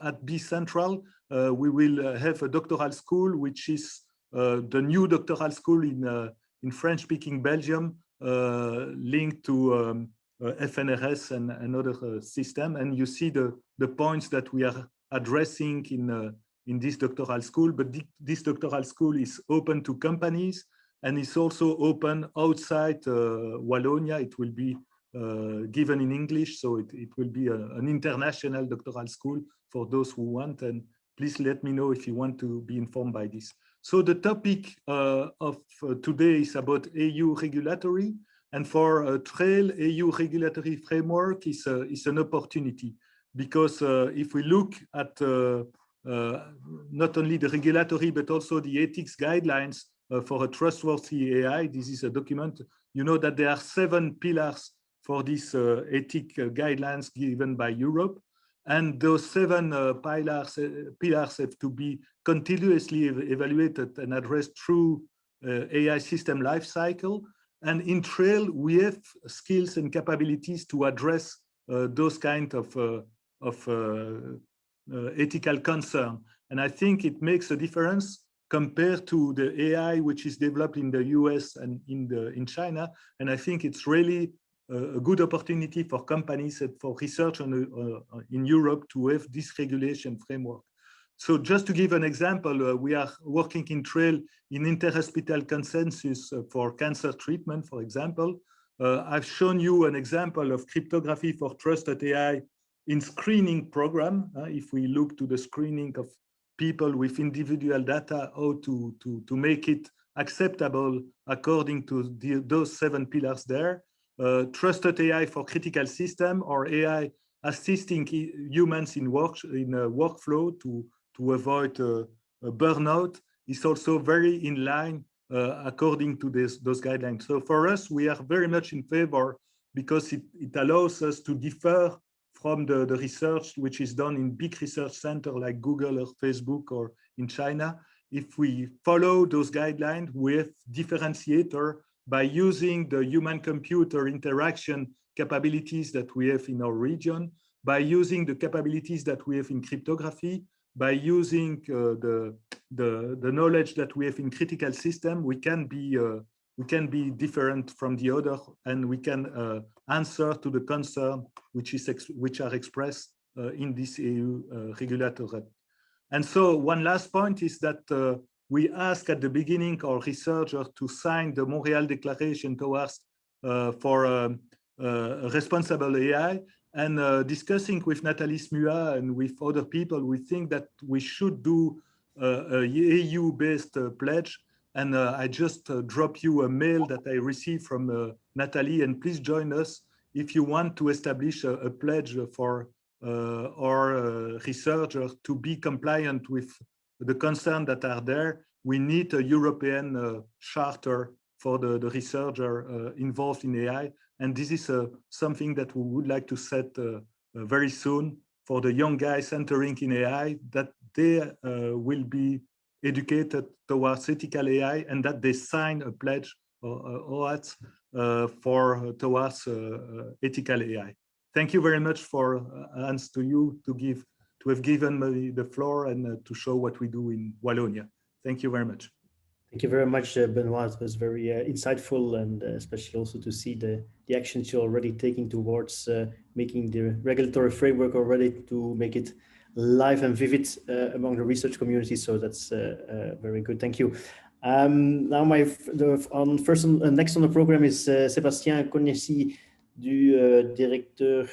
Speaker 5: at B Central. We will have a doctoral school, which is the new doctoral school in French-speaking Belgium, linked to FNRS and another system. And you see the points that we are addressing in this doctoral school, but this doctoral school is open to companies and is also open outside Wallonia. It will be given in English, so it will be an international doctoral school for those who want, and please let me know if you want to be informed by this. So the topic of today is about EU regulatory, And for Trail, EU regulatory framework is an opportunity, because if we look at not only the regulatory, but also the ethics guidelines for a trustworthy AI, this is a document, you know that there are 7 pillars for these ethic guidelines given by Europe. And those 7 pillars have to be continuously evaluated and addressed through AI system lifecycle. And in Trail, we have skills and capabilities to address those kind of ethical concern. And I think it makes a difference compared to the AI which is developed in the US and in China. And I think it's really a good opportunity for companies and for research in Europe to have this regulation framework. So just to give an example, we are working in Trail in interhospital consensus for cancer treatment, for example. I've shown you an example of cryptography for trusted AI in screening program. If we look to the screening of people with individual data, how to make it acceptable according to those 7 pillars there. Trusted AI for critical system, or AI assisting humans in workflow to avoid burnout, is also very in line according to those guidelines. So for us, we are very much in favor, because it allows us to differ from the research which is done in big research centers like Google or Facebook or in China. If we follow those guidelines with differentiator by using the human-computer interaction capabilities that we have in our region, by using the capabilities that we have in cryptography, by using the knowledge that we have in critical system, we can be different from the other, and we can answer to the concern which are expressed in this EU regulatory. And so one last point is that we ask at the beginning our researchers to sign the Montreal Declaration towards for responsible AI. And discussing with Nathalie Smua and with other people, we think that we should do a EU-based pledge. And I just drop you a mail that I received from Nathalie, and please join us if you want to establish a pledge for our researchers to be compliant with the concerns that are there. We need a European charter for the researcher involved in AI. And this is something that we would like to set very soon for the young guys entering in AI, that they will be educated towards ethical AI, and that they sign a pledge towards ethical AI. Thank you very much for Hans, to you to have given me the floor and to show what we do in Wallonia. Thank you very much.
Speaker 1: Thank you very much, Benoit. It was very insightful, and especially also to see the actions you're already taking towards making the regulatory framework already to make it live and vivid among the research community. So that's very good. Thank you. Now, next on the program is Sébastien Cognesi, du directeur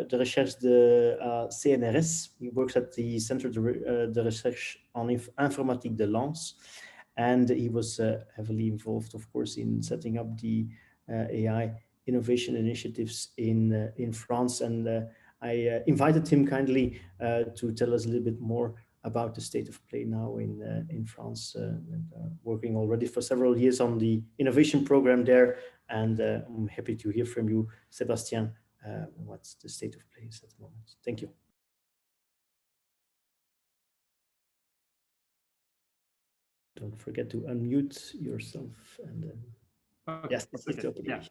Speaker 1: de recherche de CNRS. He works at the Centre de Recherche en Informatique de Lens. And he was heavily involved, of course, in setting up the AI innovation initiatives in France. And I invited him kindly to tell us a little bit more about the state of play now in France, working already for several years on the innovation program there. And I'm happy to hear from you, Sébastien, what's the state of play at the moment. Thank you. Don't forget to unmute yourself. And
Speaker 6: okay.
Speaker 1: yes,
Speaker 6: okay. Yeah.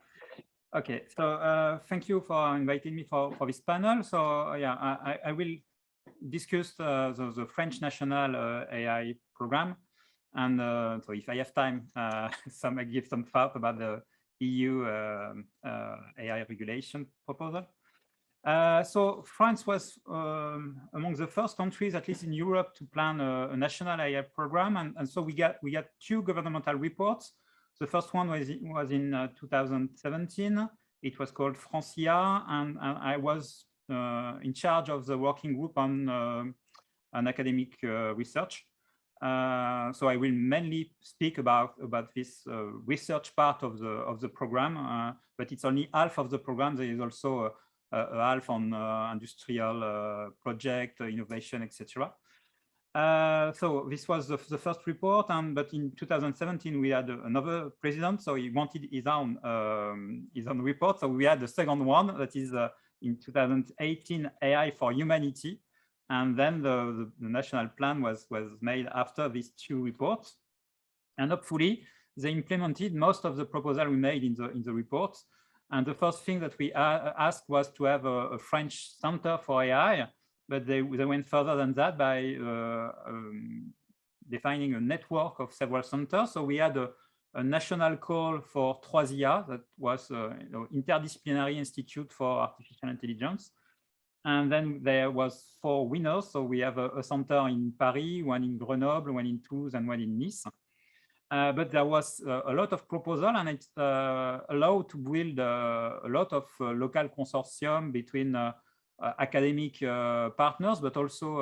Speaker 6: Okay, so thank you for inviting me for this panel. So yeah, I will discuss the French national AI program, and so if I have time, I give some thought about the EU AI regulation proposal. So France was among the first countries, at least in Europe, to plan a national AI program, and so we got 2 governmental reports. The first one was in 2017. It was called Francia, and I was in charge of the working group on academic research. So I will mainly speak about this research part of the program, but it's only half of the program. There is also a half on industrial project, innovation, etc. So this was the first report, but in 2017 we had another president, so he wanted his own report. So we had the second one, that is in 2018, AI for Humanity, and then the national plan was made after these two reports, and hopefully they implemented most of the proposal we made in the report. And the first thing that we asked was to have a French center for AI. But they went further than that by defining a network of several centers. So we had a national call for Trustworthy, that was interdisciplinary institute for artificial intelligence. And then there was 4 winners. So we have a center in Paris, one in Grenoble, one in Toulouse, and one in Nice. But there was a lot of proposal, and it allowed to build a lot of local consortium between academic partners, but also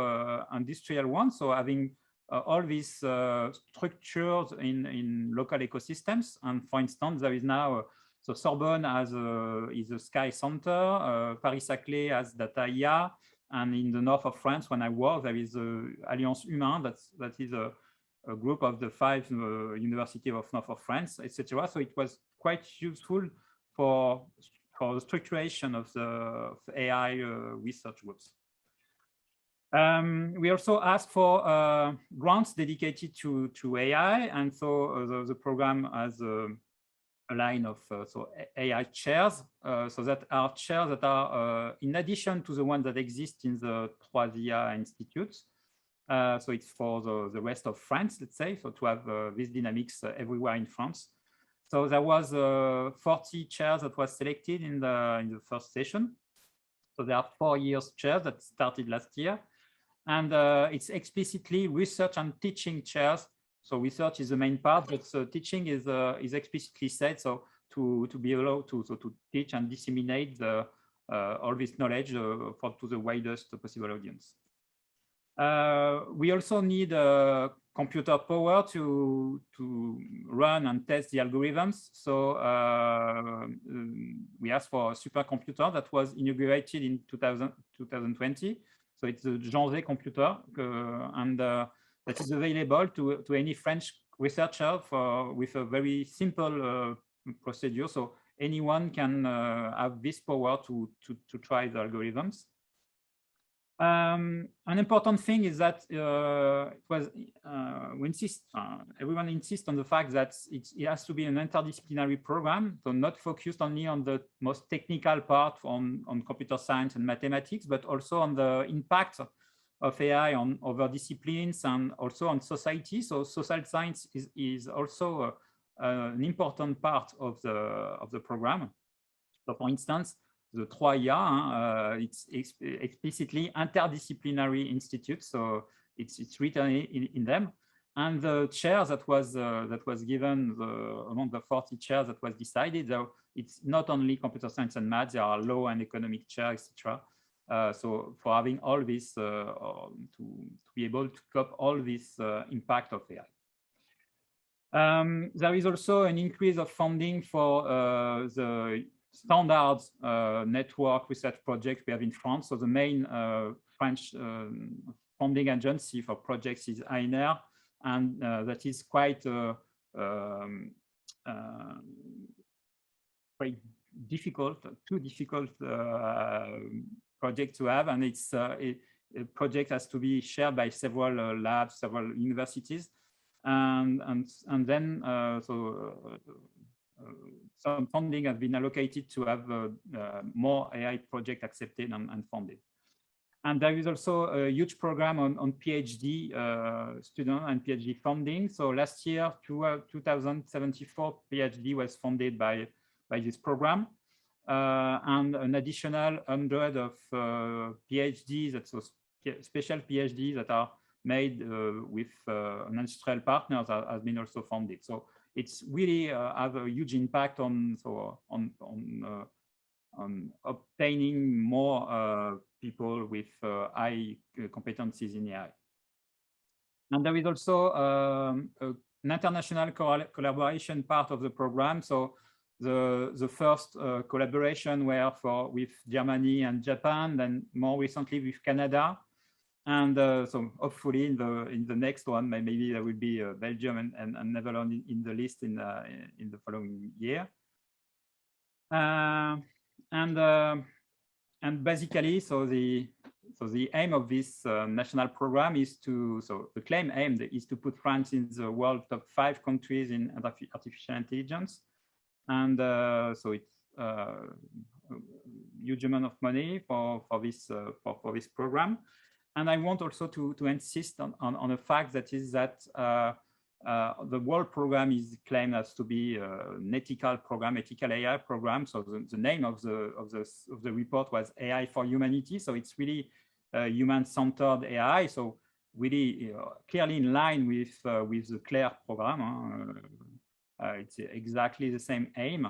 Speaker 6: industrial ones. So having all these structures in local ecosystems. And for instance, there is now, so Sorbonne is a Sky Center, Paris-Saclay has Data IA, and in the north of France, when I work, there is Alliance Humain, that is a group of the 5 universities of north of France, etc. So it was quite useful for the structuration of the AI research groups. We also asked for grants dedicated to AI, and so the program has a line of AI chairs. So that are chairs that are in addition to the ones that exist in the Trustworthy institutes. So it's for the rest of France, let's say, so to have this dynamics everywhere in France. So there was 40 chairs that was selected in the first session. So there are 4 years chairs that started last year, and it's explicitly research and teaching chairs. So research is the main part, but teaching is explicitly said. So to be allowed to teach and disseminate all this knowledge to the widest possible audience. We also need computer power to run and test the algorithms. So we asked for a supercomputer that was inaugurated in 2020. So it's the Janzé computer, and that is available to any French researcher with a very simple procedure. So anyone can have this power to try the algorithms. An important thing is that everyone insists on the fact that it has to be an interdisciplinary program, so not focused only on the most technical part on computer science and mathematics, but also on the impact of AI on other disciplines and also on society. So social science is also an important part of the program. So for instance, the Trustworthy, it's explicitly interdisciplinary institute, so it's written in them. And the chair that was given among the 40 chairs that was decided, though it's not only computer science and math, there are law and economic chairs, etc. So for having all this to be able to cope all this impact of AI. There is also an increase of funding for the standards network research projects we have in France. So the main French funding agency for projects is ANR, and that is quite difficult, too difficult project to have, and it's a project has to be shared by several labs, several universities, and then some funding has been allocated to have more AI projects accepted and funded. And there is also a huge program on PhD student and PhD funding. So last year, 2,074 PhD was funded by this program, and an additional 100 of PhDs, that's special PhDs that are made with industrial partners has been also funded. So it's really have a huge impact on obtaining more people with high competencies in AI. And there is also an international collaboration part of the program. So the first collaboration were with Germany and Japan, then more recently with Canada. And so hopefully in the next one, maybe there will be Belgium and Netherlands in the list in the following year. And basically, so the aim of this national program is the claim aim is to put France in the world top 5 countries in artificial intelligence. And so it's a huge amount of money for this program. And I want also to insist on the fact that the world program is claimed as to be an ethical program, ethical AI program. So the name of the report was AI for Humanity. So it's really human-centered AI. So really clearly in line with the CLAIRE program. It's exactly the same aim,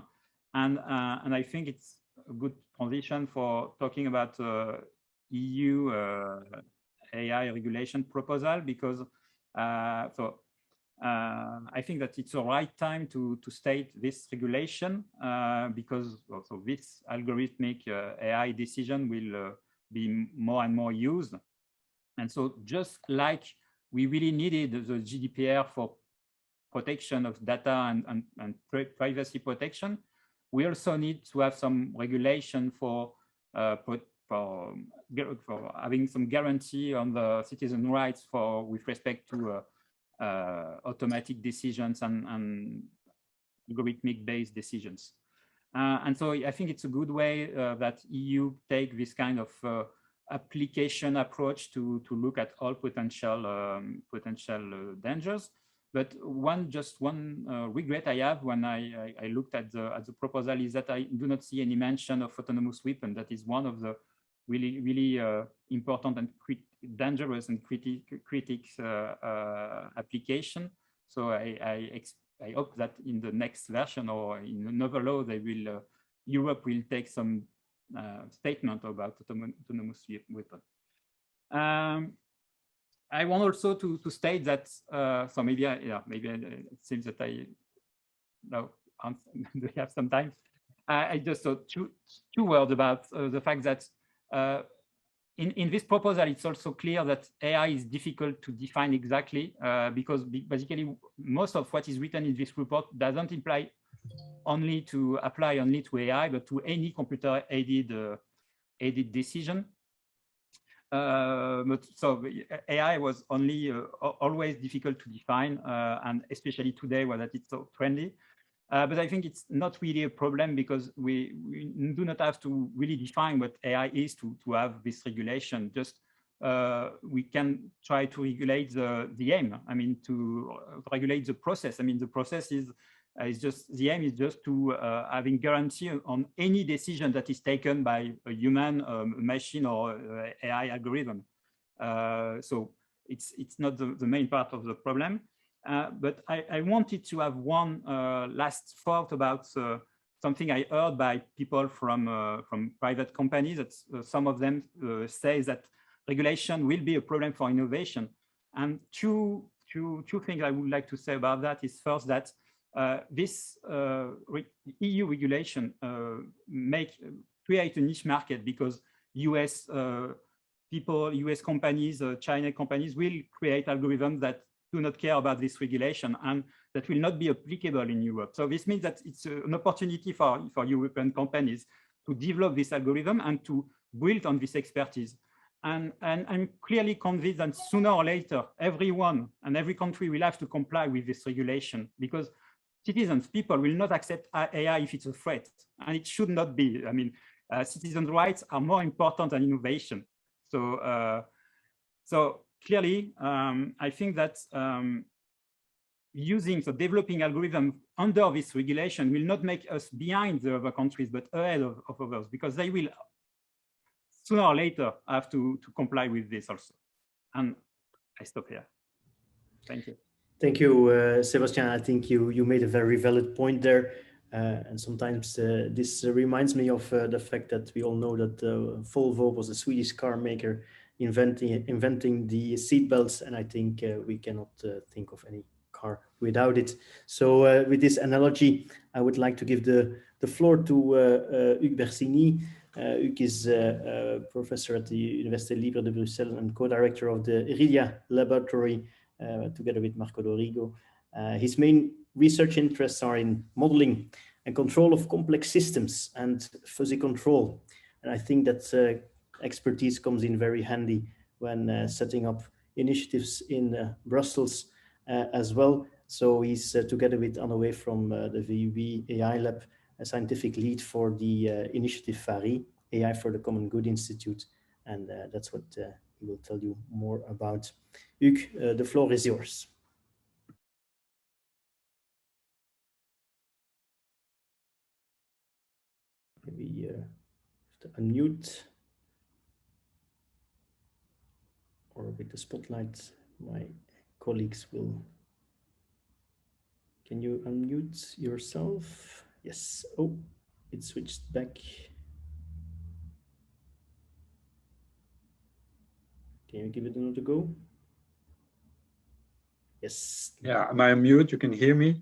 Speaker 6: and I think it's a good transition for talking about EU AI regulation proposal, because I think that it's the right time to state this regulation, because also this algorithmic AI decision will be more and more used. And so just like we really needed the GDPR for protection of data and privacy protection, we also need to have some regulation for having some guarantee on the citizen rights with respect to automatic decisions and algorithmic-based decisions. And so I think it's a good way that EU take this kind of application approach to look at all potential dangers. But one regret I have when I looked at the proposal is that I do not see any mention of autonomous weapon. That is one of the really important and dangerous and critical application. So I hope that in the next version or in another law, Europe will take some statement about autonomous weapon. I want also to state that so maybe it seems that I have some time. I just thought two words about the fact that in this proposal, it's also clear that AI is difficult to define exactly because basically most of what is written in this report doesn't apply only to AI, but to any computer-aided decision. But so AI was always difficult to define, and especially today, where that it's so trendy. But I think it's not really a problem because we do not have to really define what AI is to have this regulation. Just we can try to regulate the aim. I mean, to regulate the process. I mean, the process is just, the aim is just to having guarantee on any decision that is taken by a human, machine, or AI algorithm. So it's not the main part of the problem. But I wanted to have one last thought about something I heard by people from private companies. That some of them say that regulation will be a problem for innovation. And two things I would like to say about that is first that this EU regulation create a niche market because US people, US companies, China companies will create algorithms that do not care about this regulation and that will not be applicable in Europe. So this means that it's an opportunity for European companies to develop this algorithm and to build on this expertise. And I'm clearly convinced that sooner or later, everyone and every country will have to comply with this regulation because citizens, people will not accept AI if it's a threat, and it should not be. I mean, citizens' rights are more important than innovation. So, so clearly, I think that developing algorithm under this regulation will not make us behind the other countries, but ahead of others, because they will sooner or later have to comply with this also. And I stop here. Thank you.
Speaker 1: Thank you, Sebastian. I think you made a very valid point there. And sometimes this reminds me of the fact that we all know that Volvo was a Swedish car maker inventing the seat belts, and I think we cannot think of any car without it. So with this analogy, I would like to give the floor to Hugues Bersini. Hugues is a professor at the Université Libre de Bruxelles and co-director of the Iridia laboratory together with Marco Dorigo. His main research interests are in modeling and control of complex systems and fuzzy control. And I think that expertise comes in very handy when setting up initiatives in Brussels as well. So he's together with Anoué from the VUB AI Lab, a scientific lead for the initiative FARI, AI for the Common Good Institute. And that's what he will tell you more about. Hugues, the floor is yours. Maybe have to unmute, or with the spotlight, my colleagues will. Can you unmute yourself? Yes. Oh, it switched back. Can you give it another go? Yes.
Speaker 7: Yeah, am I on mute? You can hear me?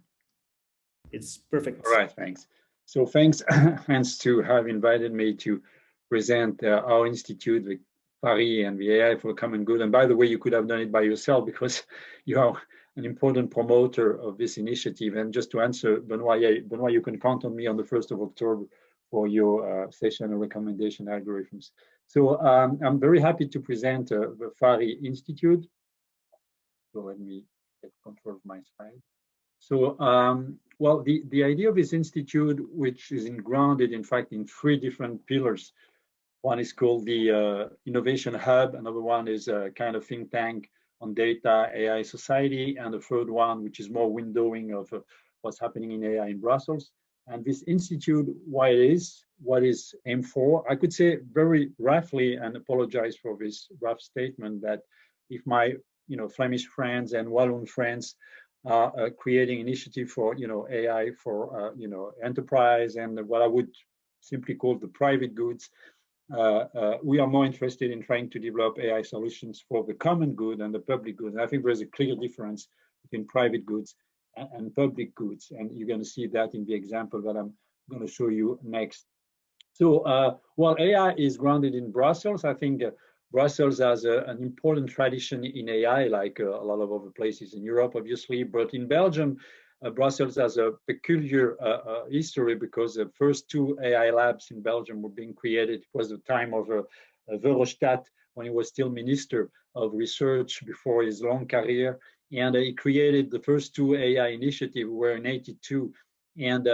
Speaker 1: It's perfect.
Speaker 7: All right, thanks. So thanks, Hans, to have invited me to present our institute, the FARI and the AI for Common Good. And by the way, you could have done it by yourself because you are an important promoter of this initiative. And just to answer Benoit, yeah, Benoit, you can count on me on the 1st of October for your session and recommendation algorithms. So I'm very happy to present the FARI Institute. So let me get control of my slide. So, well, the idea of this institute, which is grounded, in fact, in 3 different pillars. One is called the Innovation Hub. Another one is a kind of think tank on data, AI, society. And the third one, which is more windowing of what's happening in AI in Brussels. And this institute, what is aimed for, I could say very roughly, and apologize for this rough statement, that if my Flemish friends and Walloon friends are creating initiative for AI for enterprise and what I would simply call the private goods, we are more interested in trying to develop AI solutions for the common good and the public good. And I think there's a clear difference between private goods and public goods, and you're going to see that in the example that I'm going to show you next. So while AI is grounded in Brussels, I think Brussels has an important tradition in AI, like a lot of other places in Europe, obviously. But in Belgium, Brussels has a peculiar history because the first 2 AI labs in Belgium were being created. It was the time of Verhofstadt, when he was still Minister of Research before his long career. And he created the first 2 AI initiatives were in '82. And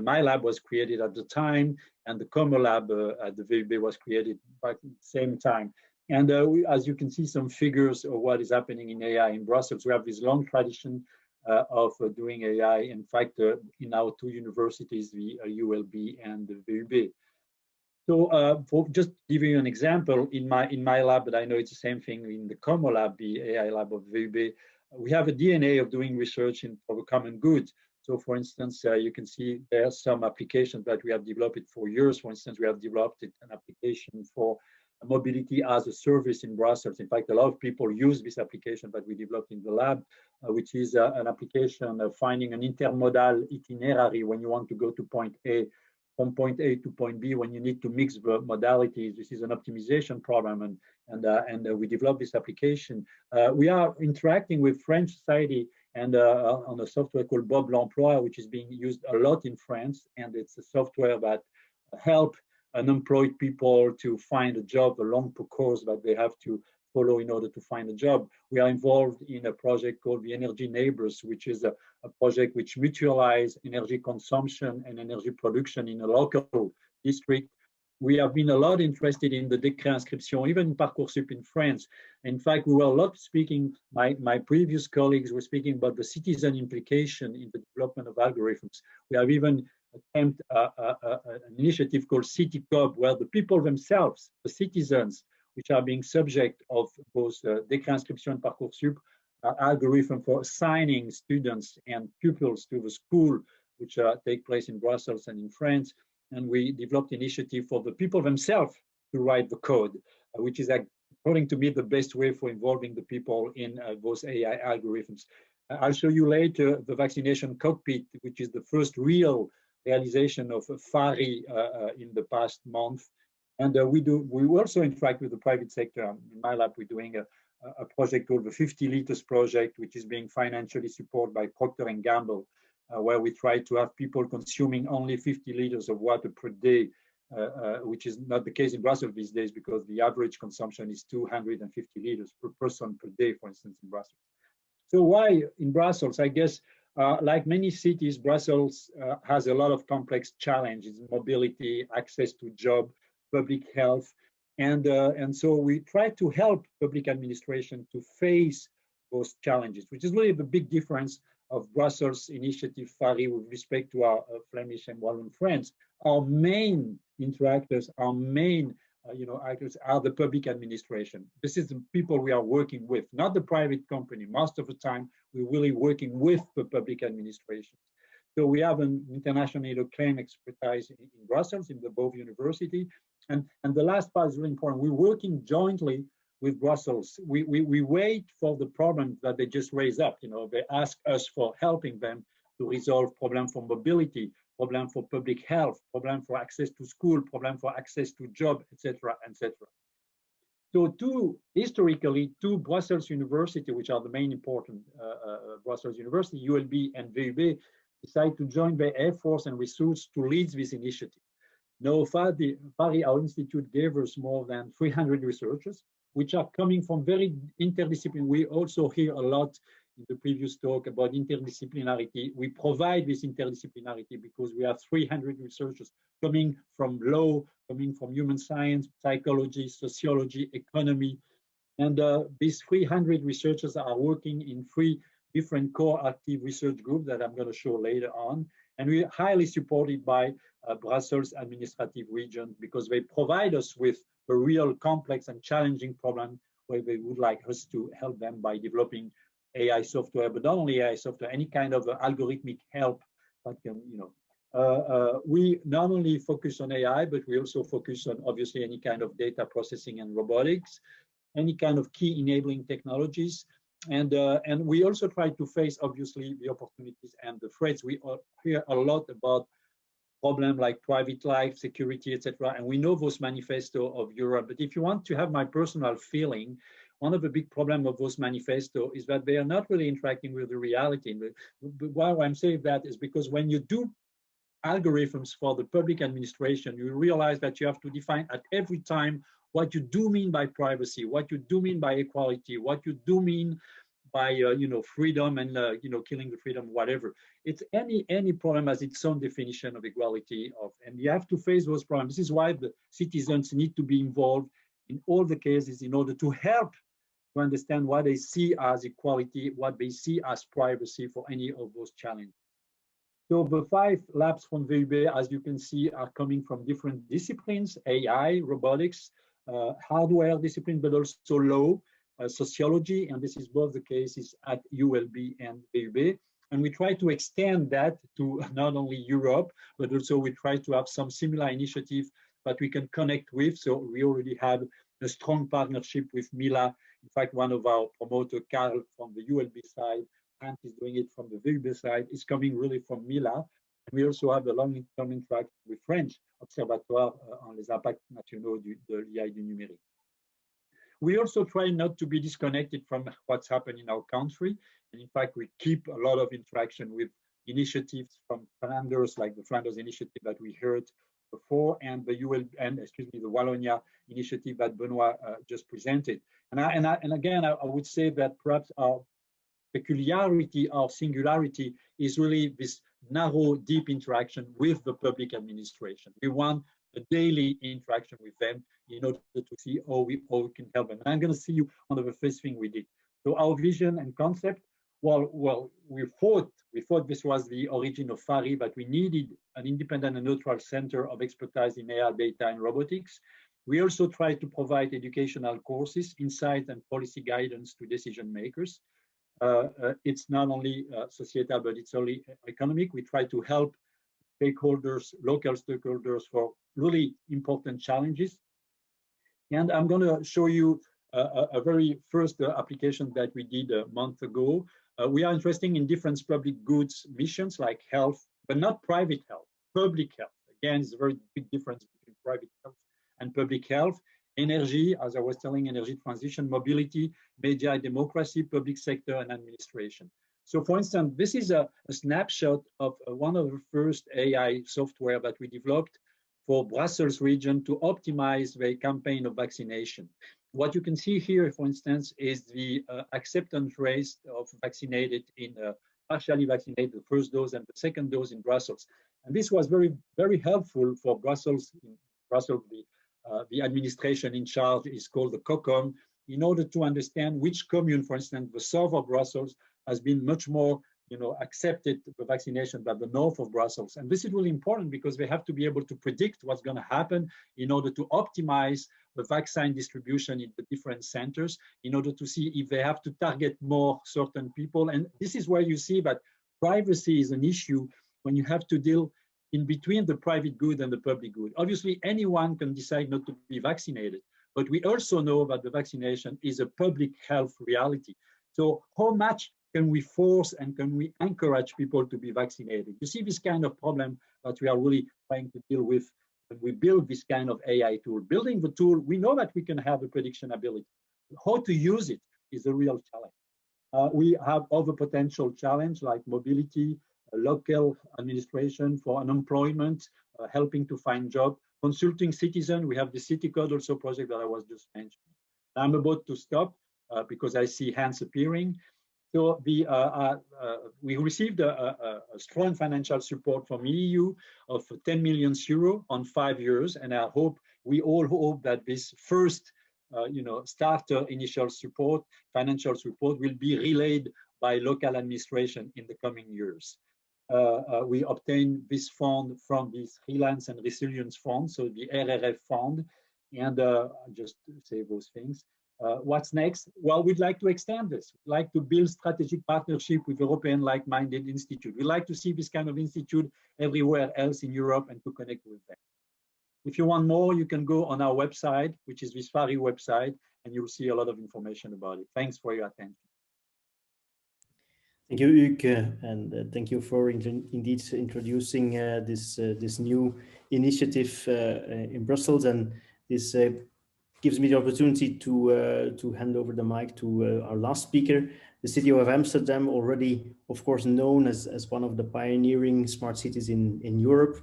Speaker 7: my lab was created at the time, and the Como lab at the VUB was created at the same time. And as you can see some figures of what is happening in AI in Brussels, we have this long tradition of doing AI, in fact, in our 2 universities, the ULB and the VUB. So for just giving you an example, in my lab, but I know it's the same thing in the Como lab, the AI lab of VUB, we have a DNA of doing research for the common good. So for instance, you can see there are some applications that we have developed it for years. For instance, we have developed an application for mobility as a service in Brussels. In fact, a lot of people use this application that we developed in the lab, which is an application of finding an intermodal itinerary when you want to go to point A, from point A to point B, when you need to mix the modalities. This is an optimization problem, and we developed this application. We are interacting with French society and on a software called Bob l'Emploi, which is being used a lot in France, and it's a software that helps unemployed people to find a job, a long course that they have to follow in order to find a job. We are involved in a project called the Energy Neighbors, which is a project which mutualizes energy consumption and energy production in a local district. We have been a lot interested in the décret inscription, even in Parcoursup in France. In fact, we were a lot speaking, my previous colleagues were speaking about the citizen implication in the development of algorithms. We have even attempted an initiative called CityCob, where the people themselves, the citizens, which are being subject of both décret inscription and Parcoursup, algorithm for assigning students and pupils to the school, which take place in Brussels and in France. And we developed an initiative for the people themselves to write the code, which is according to me, the best way for involving the people in those AI algorithms. I'll show you later the vaccination cockpit, which is the first real realization of FARI in the past month. And we also interact with the private sector. In my lab, we're doing a project called the 50 liters project, which is being financially supported by Procter & Gamble, where we try to have people consuming only 50 liters of water per day, which is not the case in Brussels these days, because the average consumption is 250 liters per person per day, for instance, in Brussels. So why in Brussels? I guess, like many cities, Brussels has a lot of complex challenges: mobility, access to job, public health, and so we try to help public administration to face those challenges, which is really the big difference of Brussels initiative FARI with respect to our Flemish and Walloon friends. Our main interactors, our main actors are the public administration. This is the people we are working with, not the private company. Most of the time, we're really working with the public administration. So we have an internationally acclaimed expertise in Brussels, in the Bove University. And the last part is really important. We're working jointly with Brussels. We wait for the problem that they just raise up. They ask us for helping them to resolve problem for mobility, problem for public health, problem for access to school, problem for access to job, etc., etc. So historically, two Brussels University, which are the main important Brussels University, ULB and VUB, decided to join the Air Force and research to lead this initiative. Now, FARI, our institute, gave us more than 300 researchers, which are coming from very interdisciplinary. We also hear a lot in the previous talk about interdisciplinarity. We provide this interdisciplinarity because we have 300 researchers coming from law, coming from human science, psychology, sociology, economy. And these 300 researchers are working in 3 different core active research groups that I'm going to show later on. And we are highly supported by Brussels administrative region because they provide us with a real complex and challenging problem where they would like us to help them by developing AI software, but not only AI software, any kind of algorithmic help that can, we not only focus on AI, but we also focus on obviously any kind of data processing and robotics, any kind of key enabling technologies. And we also try to face obviously the opportunities and the threats. We hear a lot about problems like private life, security, etc. And we know those manifesto of Europe. But if you want to have my personal feeling, one of the big problems of those manifesto is that they are not really interacting with the reality. But why I'm saying that is because when you do algorithms for the public administration, you realize that you have to define at every time what you do mean by privacy, what you do mean by equality, what you do mean by freedom and killing the freedom, whatever. It's any problem has its own definition of equality and you have to face those problems. This is why the citizens need to be involved in all the cases in order to help to understand what they see as equality, what they see as privacy for any of those challenges. So the 5 labs from VUB, as you can see, are coming from different disciplines: AI, robotics, hardware discipline, but also law, sociology, and this is both the cases at ULB and VUB. And we try to extend that to not only Europe, but also we try to have some similar initiatives that we can connect with. So we already have a strong partnership with Mila. In fact, one of our promoters, Carl, from the ULB side, Hans is doing it from the VUB side, is coming really from Mila. We also have a long-term interaction with French Observatoire on les impacts nationaux de l'IA du numérique. We also try not to be disconnected from what's happening in our country. And in fact, we keep a lot of interaction with initiatives from Flanders, like the Flanders initiative that we heard before, and the the Wallonia initiative that Benoit just presented. And again, I would say that perhaps our peculiarity, our singularity is really this narrow, deep interaction with the public administration. We want a daily interaction with them in order to see how we can help them. And I'm going to see you one of the first thing we did. So our vision and concept, well, we thought this was the origin of FARI, but we needed an independent and neutral center of expertise in AI, data, and robotics. We also try to provide educational courses, insight, and policy guidance to decision makers. It's not only societal, but it's only economic. We try to help stakeholders, local stakeholders, for really important challenges. And I'm going to show you a very first application that we did a month ago. We are interested in different public goods missions like health, but not private health, public health. Again, it's a very big difference between private health and public health. Energy, as I was telling, energy transition, mobility, media, democracy, public sector, and administration. So for instance, this is a snapshot of one of the first AI software that we developed for Brussels region to optimize the campaign of vaccination. What you can see here, for instance, is the acceptance rate of vaccinated in partially vaccinated, the first dose and the second dose in Brussels. And this was very, very helpful for Brussels. In Brussels, the administration in charge is called the COCOM, in order to understand which commune, for instance, the south of Brussels has been much more, accepted the vaccination than the north of Brussels. And this is really important because they have to be able to predict what's going to happen in order to optimize the vaccine distribution in the different centers, in order to see if they have to target more certain people. And this is where you see that privacy is an issue when you have to deal in between the private good and the public good. Obviously, anyone can decide not to be vaccinated, but we also know that the vaccination is a public health reality. So how much can we force and can we encourage people to be vaccinated? You see this kind of problem that we are really trying to deal with when we build this kind of AI tool. Building the tool, we know that we can have a prediction ability. How to use it is a real challenge. We have other potential challenges like mobility, local administration for unemployment, helping to find jobs, consulting citizen. We have the city code also project that I was just mentioning. I'm about to stop because I see hands appearing. So we received a strong financial support from EU of 10 million euro on 5 years, and I hope we all hope that this first, starter initial support, financial support, will be relayed by local administration in the coming years. We obtained this fund from this Relance and Resilience Fund, so the RRF fund, and just to say those things. What's next? Well, we'd like to extend this. We'd like to build strategic partnership with European like-minded institute. We'd like to see this kind of institute everywhere else in Europe and to connect with them. If you want more, you can go on our website, which is this FARI website, and you'll see a lot of information about it. Thanks for your attention.
Speaker 1: Thank you, Hugues, and thank you for indeed introducing this new initiative in Brussels. And this gives me the opportunity to hand over the mic to our last speaker. The city of Amsterdam, already, of course, known as one of the pioneering smart cities in Europe,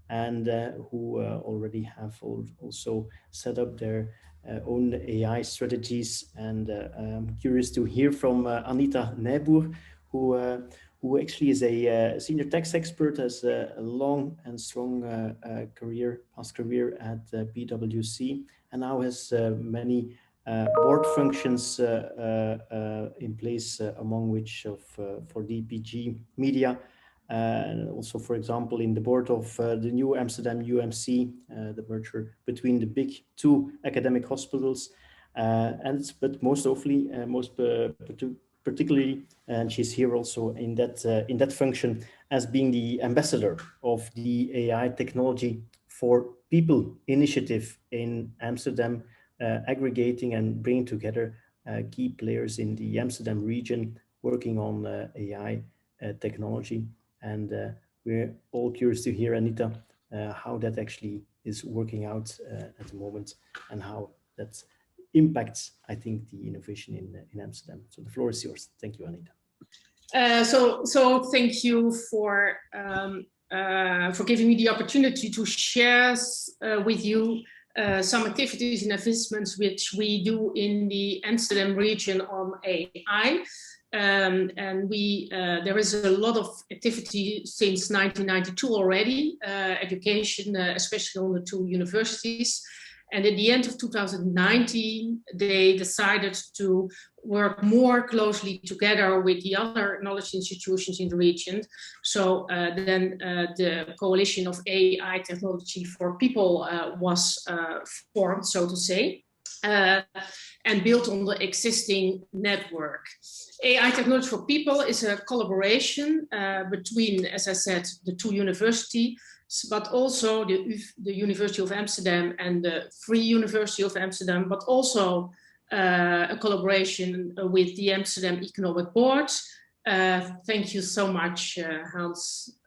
Speaker 1: and who already have also set up their own AI strategies. And I'm curious to hear from Anita Nijboer, who actually is a senior tax expert, has a long and strong past career at PwC, and now has many board functions in place, among which for DPG Media, and also, for example, in the board of the new Amsterdam UMC, the merger between the big two academic hospitals, but particularly, and she's here also in that function as being the ambassador of the AI Technology for People initiative in Amsterdam, aggregating and bringing together key players in the Amsterdam region working on AI technology. And we're all curious to hear, Anita, how that actually is working out at the moment and how that impacts, I think, the innovation in Amsterdam. So the floor is yours. Thank you, Anita.
Speaker 8: So thank you for giving me the opportunity to share with you some activities and investments which we do in the Amsterdam region on AI. And there is a lot of activity since 1992 already, education, especially on the two universities. And at the end of 2019, they decided to work more closely together with the other knowledge institutions in the region. So then the Coalition of AI Technology for People was formed, so to say, and built on the existing network. AI Technology for People is a collaboration between, as I said, the two universities, but also the University of Amsterdam and the Free University of Amsterdam, but also a collaboration with the Amsterdam Economic Board. Thank you so much, Hans.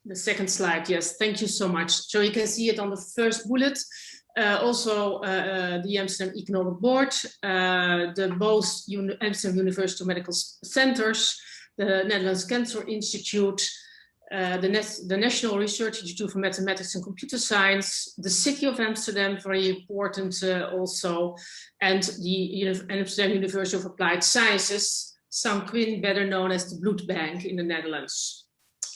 Speaker 8: The second slide, yes, thank you so much. So you can see it on the first bullet. Also, the Amsterdam Economic Board, both Amsterdam University Medical Centers, the Netherlands Cancer Institute, the National Research Institute for Mathematics and Computer Science, the City of Amsterdam, very important also, and the Amsterdam University of Applied Sciences, Sanquin, better known as the Blood Bank in the Netherlands.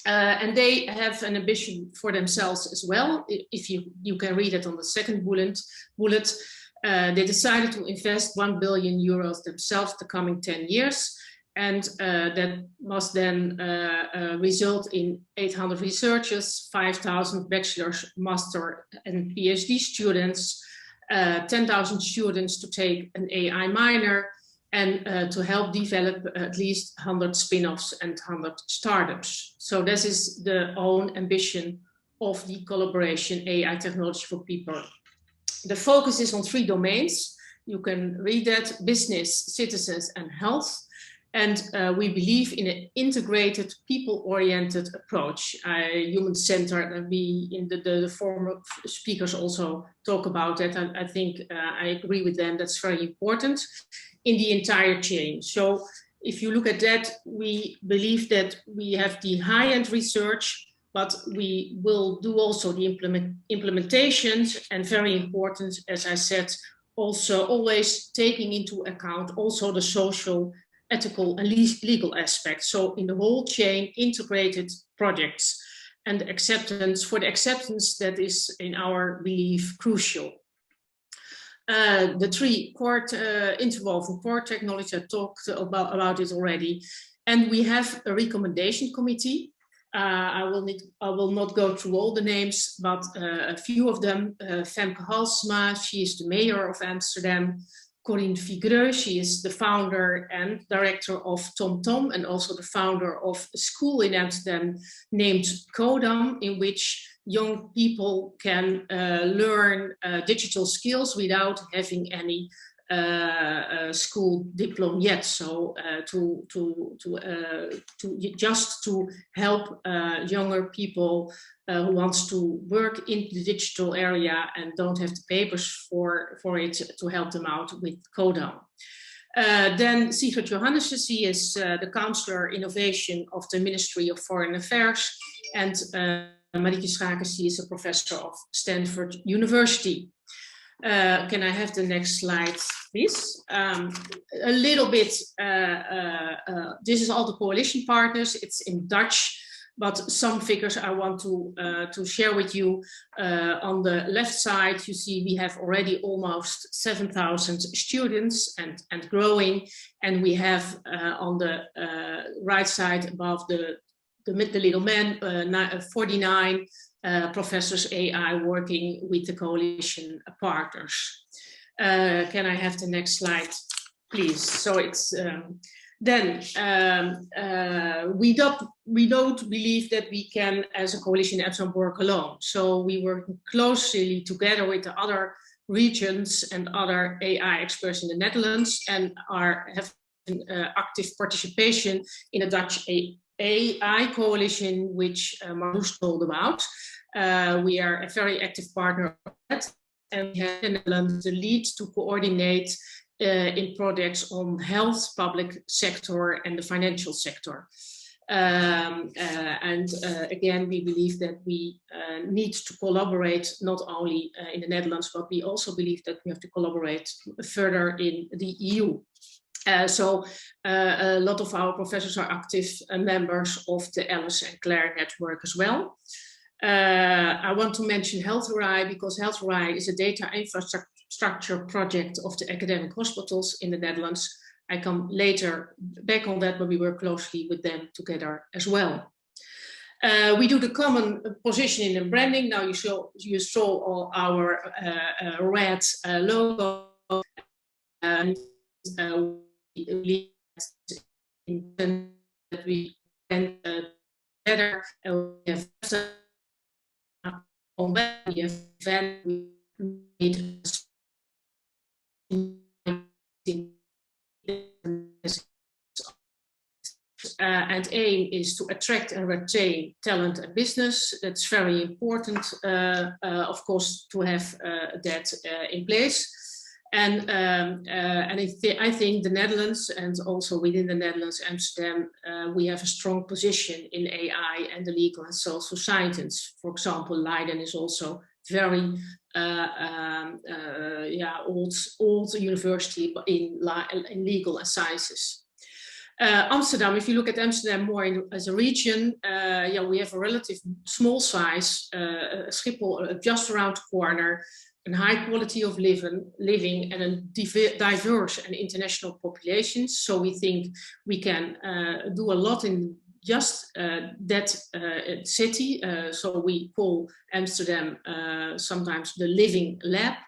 Speaker 8: And they have an ambition for themselves as well. If you can read it on the second bullet, they decided to invest 1 billion euros themselves the coming 10 years. And that must then result in 800 researchers, 5,000 bachelor's, master and PhD students, 10,000 students to take an AI minor, and to help develop at least 100 spin-offs and 100 startups. So this is the own ambition of the collaboration AI Technology for People. The focus is on 3 domains. You can read that: business, citizens, and health. And we believe in an integrated, people-oriented approach, human-centered, and we, in the former speakers also talk about that. I think I agree with them, that's very important in the entire chain. So if you look at that, we believe that we have the high-end research, but we will do also the implementations, and very important, as I said, also always taking into account also the social, ethical and legal aspects. So in the whole chain, integrated projects and acceptance, for the acceptance that is, in our belief, crucial. The 3 core interwoven core technologies, I talked about it already. And we have a recommendation committee. I will not go through all the names, but a few of them. Femke Halsema, she is the mayor of Amsterdam. Corinne Vigreux, she is the founder and director of TomTom, and also the founder of a school in Amsterdam named Codam, in which young people can learn digital skills without having any school diploma yet. So just to help younger people who wants to work in the digital area and don't have the papers for it, to help them out with Codam. Then Sigrid Johannessen, he is the Counselor Innovation of the Ministry of Foreign Affairs, and Marieke Schakers, she is a professor of Stanford University. Can I have the next slide, please? A little bit, this is all the coalition partners, it's in Dutch, but some figures I want to share with you. On the left side, you see we have already almost 7,000 students and growing, and we have on the right side above the little man, 49 professors AI working with the coalition partners. Can I have the next slide, please? So it's we don't believe that we can, as a coalition in Amsterdam, work alone. So we work closely together with the other regions and other AI experts in the Netherlands, and have active participation in a Dutch AI coalition, which Marloes told about. We are a very active partner of that, and we have in the Netherlands the lead to coordinate in projects on health, public sector, and the financial sector. Again, we believe that we need to collaborate not only in the Netherlands, but we also believe that we have to collaborate further in the EU. So a lot of our professors are active members of the Alice and Claire network as well. I want to mention HealthRI, because HealthRI is a data infrastructure project of the academic hospitals in the Netherlands. I come later back on that, but we work closely with them together as well. We do the common positioning and branding. Now you saw all our red logo, and we can together. We have on that, we have and aim is to attract and retain talent and business. That's very important, of course, to have that in place. And I think the Netherlands, and also within the Netherlands, Amsterdam, we have a strong position in AI and the legal and social sciences. For example, Leiden is also very old university in legal and sciences. Amsterdam, if you look at Amsterdam more as a region, we have a relative small size, Schiphol just around the corner, and high quality of living and a diverse and international population. So we think we can do a lot in just that city. So we call Amsterdam sometimes the living lab.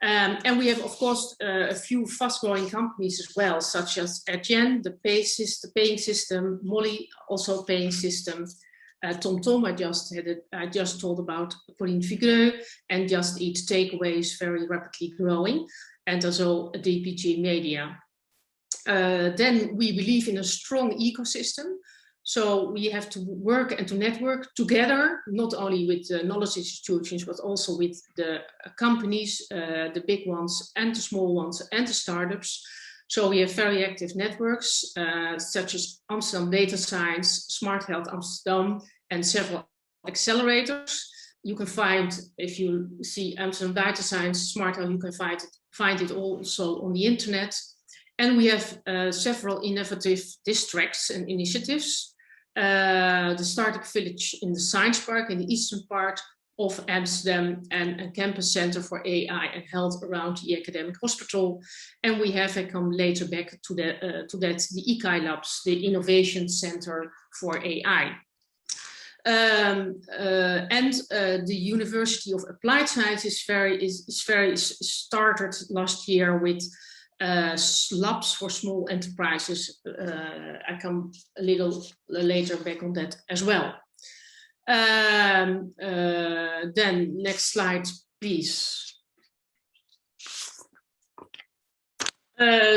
Speaker 8: And we have, of course, a few fast-growing companies as well, such as Adyen, the paying system, Molly, also paying system, TomTom, I just told about Pauline Figueux, and Just Eat Takeaways, very rapidly growing, and also DPG Media. Then we believe in a strong ecosystem. So we have to work and to network together, not only with the knowledge institutions, but also with the companies, the big ones and the small ones and the startups. So we have very active networks, such as Amsterdam Data Science, Smart Health Amsterdam, and several accelerators. You can find, if you see Amsterdam Data Science, Smart Health, you can find it also on the internet. And we have several innovative districts and initiatives. The Startup Village in the Science Park in the eastern part of Amsterdam, and a campus center for AI and health around the academic hospital. And we have, I come later back to that, the ICAI Labs, the Innovation Center for AI. The University of Applied Science is started last year with labs for small enterprises. I come a little later back on that as well. Then next slide, please.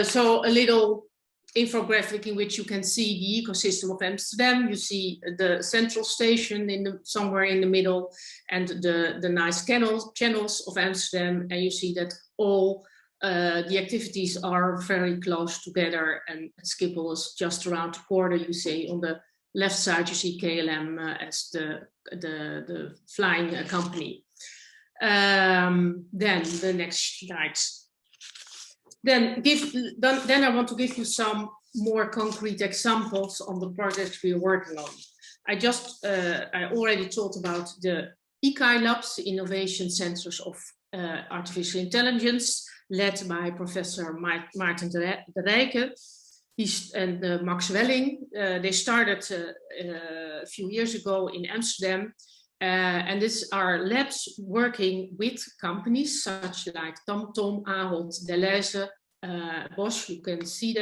Speaker 8: So a little infographic in which you can see the ecosystem of Amsterdam. You see the central station somewhere in the middle, and the nice channels of Amsterdam, and you see that all the activities are very close together, and Schiphol is just around the corner. You see on the left side, you see KLM as the flying company. Then the next slide. Then I want to give you some more concrete examples on the projects we are working on. I already talked about the ICAI Labs, the Innovation Centers of Artificial Intelligence, led by Professor Maarten de Rijke and Max Welling. They started a few years ago in Amsterdam. And these are labs working with companies such like TomTom, Ahold, Deleuze, Bosch. You can see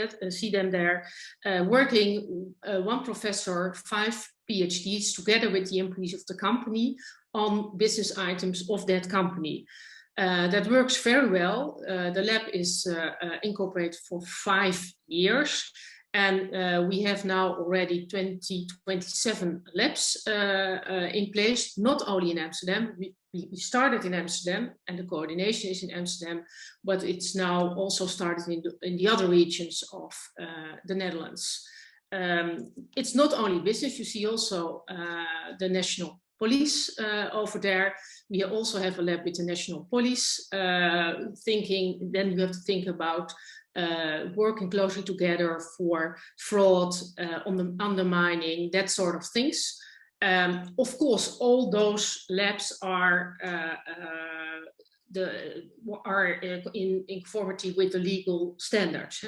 Speaker 8: them there, working one professor, 5 PhDs together with the employees of the company on business items of that company. That works very well. The lab is incorporated for 5 years. And we have now already 27 labs in place, not only in Amsterdam. We started in Amsterdam and the coordination is in Amsterdam, but it's now also started in the other regions of the Netherlands. It's not only business, you see also the national police over there. We also have a lab with the national police, then you have to think about working closely together for fraud, undermining, that sort of things. Of course, all those labs are in conformity with the legal standards,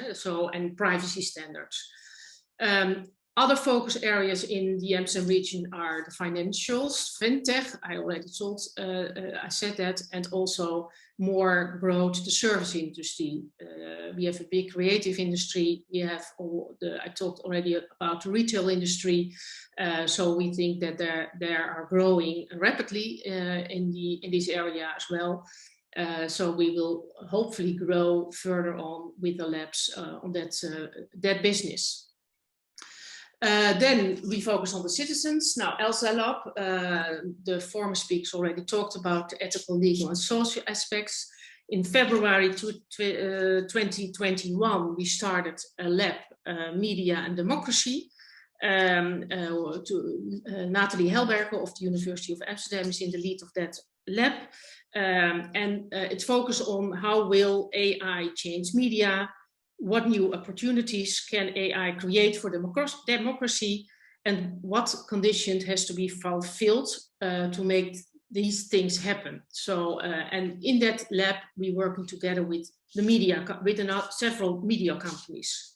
Speaker 8: and privacy standards. Other focus areas in the Amsterdam region are the financials, fintech. I already I said that, and also more broad the service industry. We have a big creative industry. We have I talked already about the retail industry. So we think that they are growing rapidly in this area as well. So we will hopefully grow further on with the labs on that business. Then we focus on the citizens. Now, ELSA Lab, the former speakers already talked about the ethical, legal, and social aspects. In February 2021, we started a lab, Media and Democracy. Nathalie Helberger of the University of Amsterdam is in the lead of that lab. And it focuses on how will AI change media, what new opportunities can AI create for democracy, and what conditions has to be fulfilled to make these things happen. So, and in that lab, we're working together with the media, with several media companies.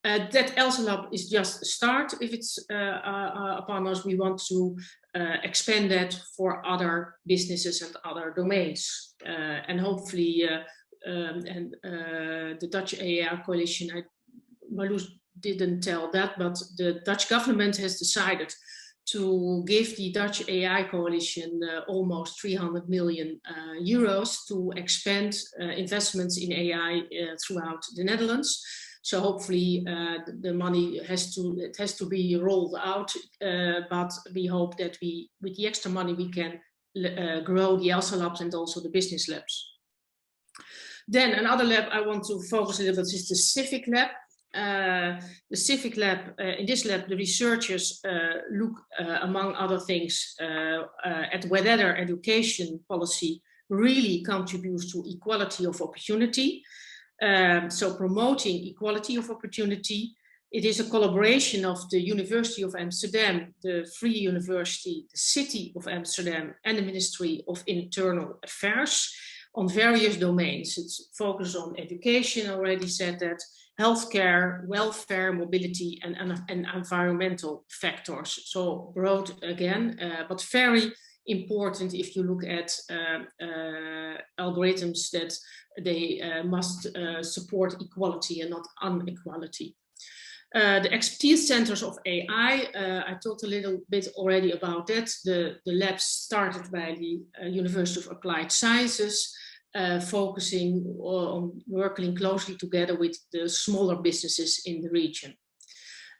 Speaker 8: That ELSA Lab is just a start. If it's upon us, we want to expand that for other businesses and other domains. And hopefully, the Dutch AI Coalition, Marloes didn't tell that, but the Dutch government has decided to give the Dutch AI Coalition almost 300 million euros to expand investments in AI throughout the Netherlands. So hopefully the money has to be rolled out, but we hope that with the extra money we can grow the ELSA labs and also the business labs. Then another lab I want to focus a little bit is the Civic Lab. The Civic Lab, in this lab, the researchers look, among other things, at whether education policy really contributes to equality of opportunity. So promoting equality of opportunity. It is a collaboration of the University of Amsterdam, the Free University, the City of Amsterdam, and the Ministry of Internal Affairs on various domains. It's focused on education, I already said that, healthcare, welfare, mobility, and environmental factors. So broad again, but very important if you look at algorithms that they must support equality and not inequality. The expertise centers of AI, I talked a little bit already about that. The lab started by the University of Applied Sciences, focusing on working closely together with the smaller businesses in the region.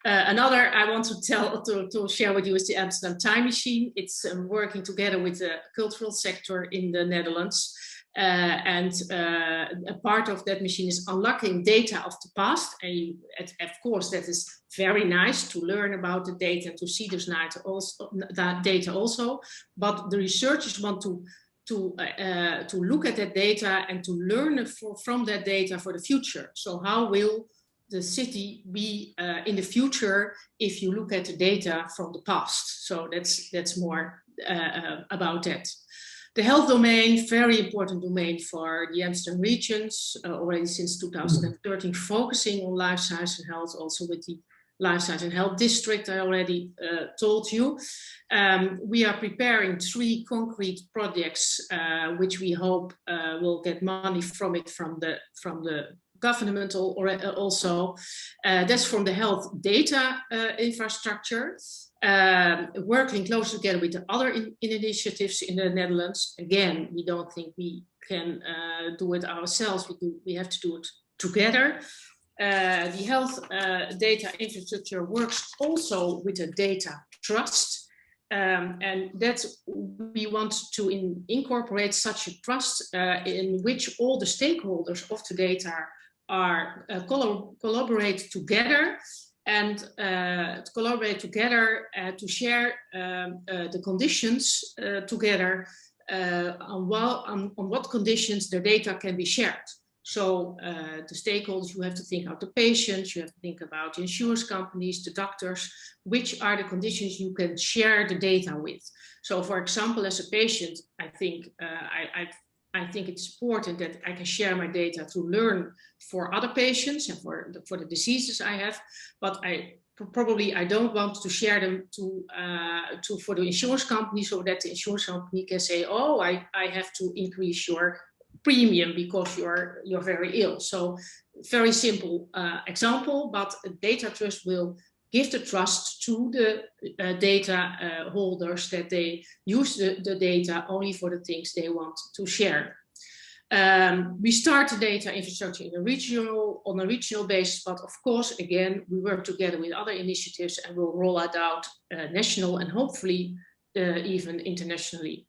Speaker 8: Another I want to share with you is the Amsterdam Time Machine. It's working together with the cultural sector in the Netherlands. And a part of that machine is unlocking data of the past. And of course, that is very nice to learn about the data and to see this that data also. But the researchers want to look at that data and to learn from that data for the future. So how will the city be in the future if you look at the data from the past? So that's more about that. The health domain, very important domain for the Amsterdam regions, already since 2013, focusing on life science and health, also with the Life Science and Health District, I already told you. We are preparing 3 concrete projects, which we hope will get money from the government also. That's from the health data infrastructure. Working closely together with the other initiatives in the Netherlands. Again, we don't think we can do it ourselves. We have to do it together. The health data infrastructure works also with a data trust. And that's, we want to incorporate such a trust in which all the stakeholders of the data are collaborate together and to collaborate together to share the conditions together on what conditions the data can be shared. So the stakeholders, you have to think about the patients, you have to think about the insurance companies, the doctors, which are the conditions you can share the data with. So for example, as a patient, I think I think it's important that I can share my data to learn for other patients and for the diseases I have, but I don't want to share them for the insurance company, so that the insurance company can say, oh, I have to increase your premium because you're very ill. So very simple example, but data trust will give the trust to the data holders that they use the data only for the things they want to share. We start the data infrastructure on a regional basis, but of course, again, we work together with other initiatives and we'll roll it out national and hopefully even internationally.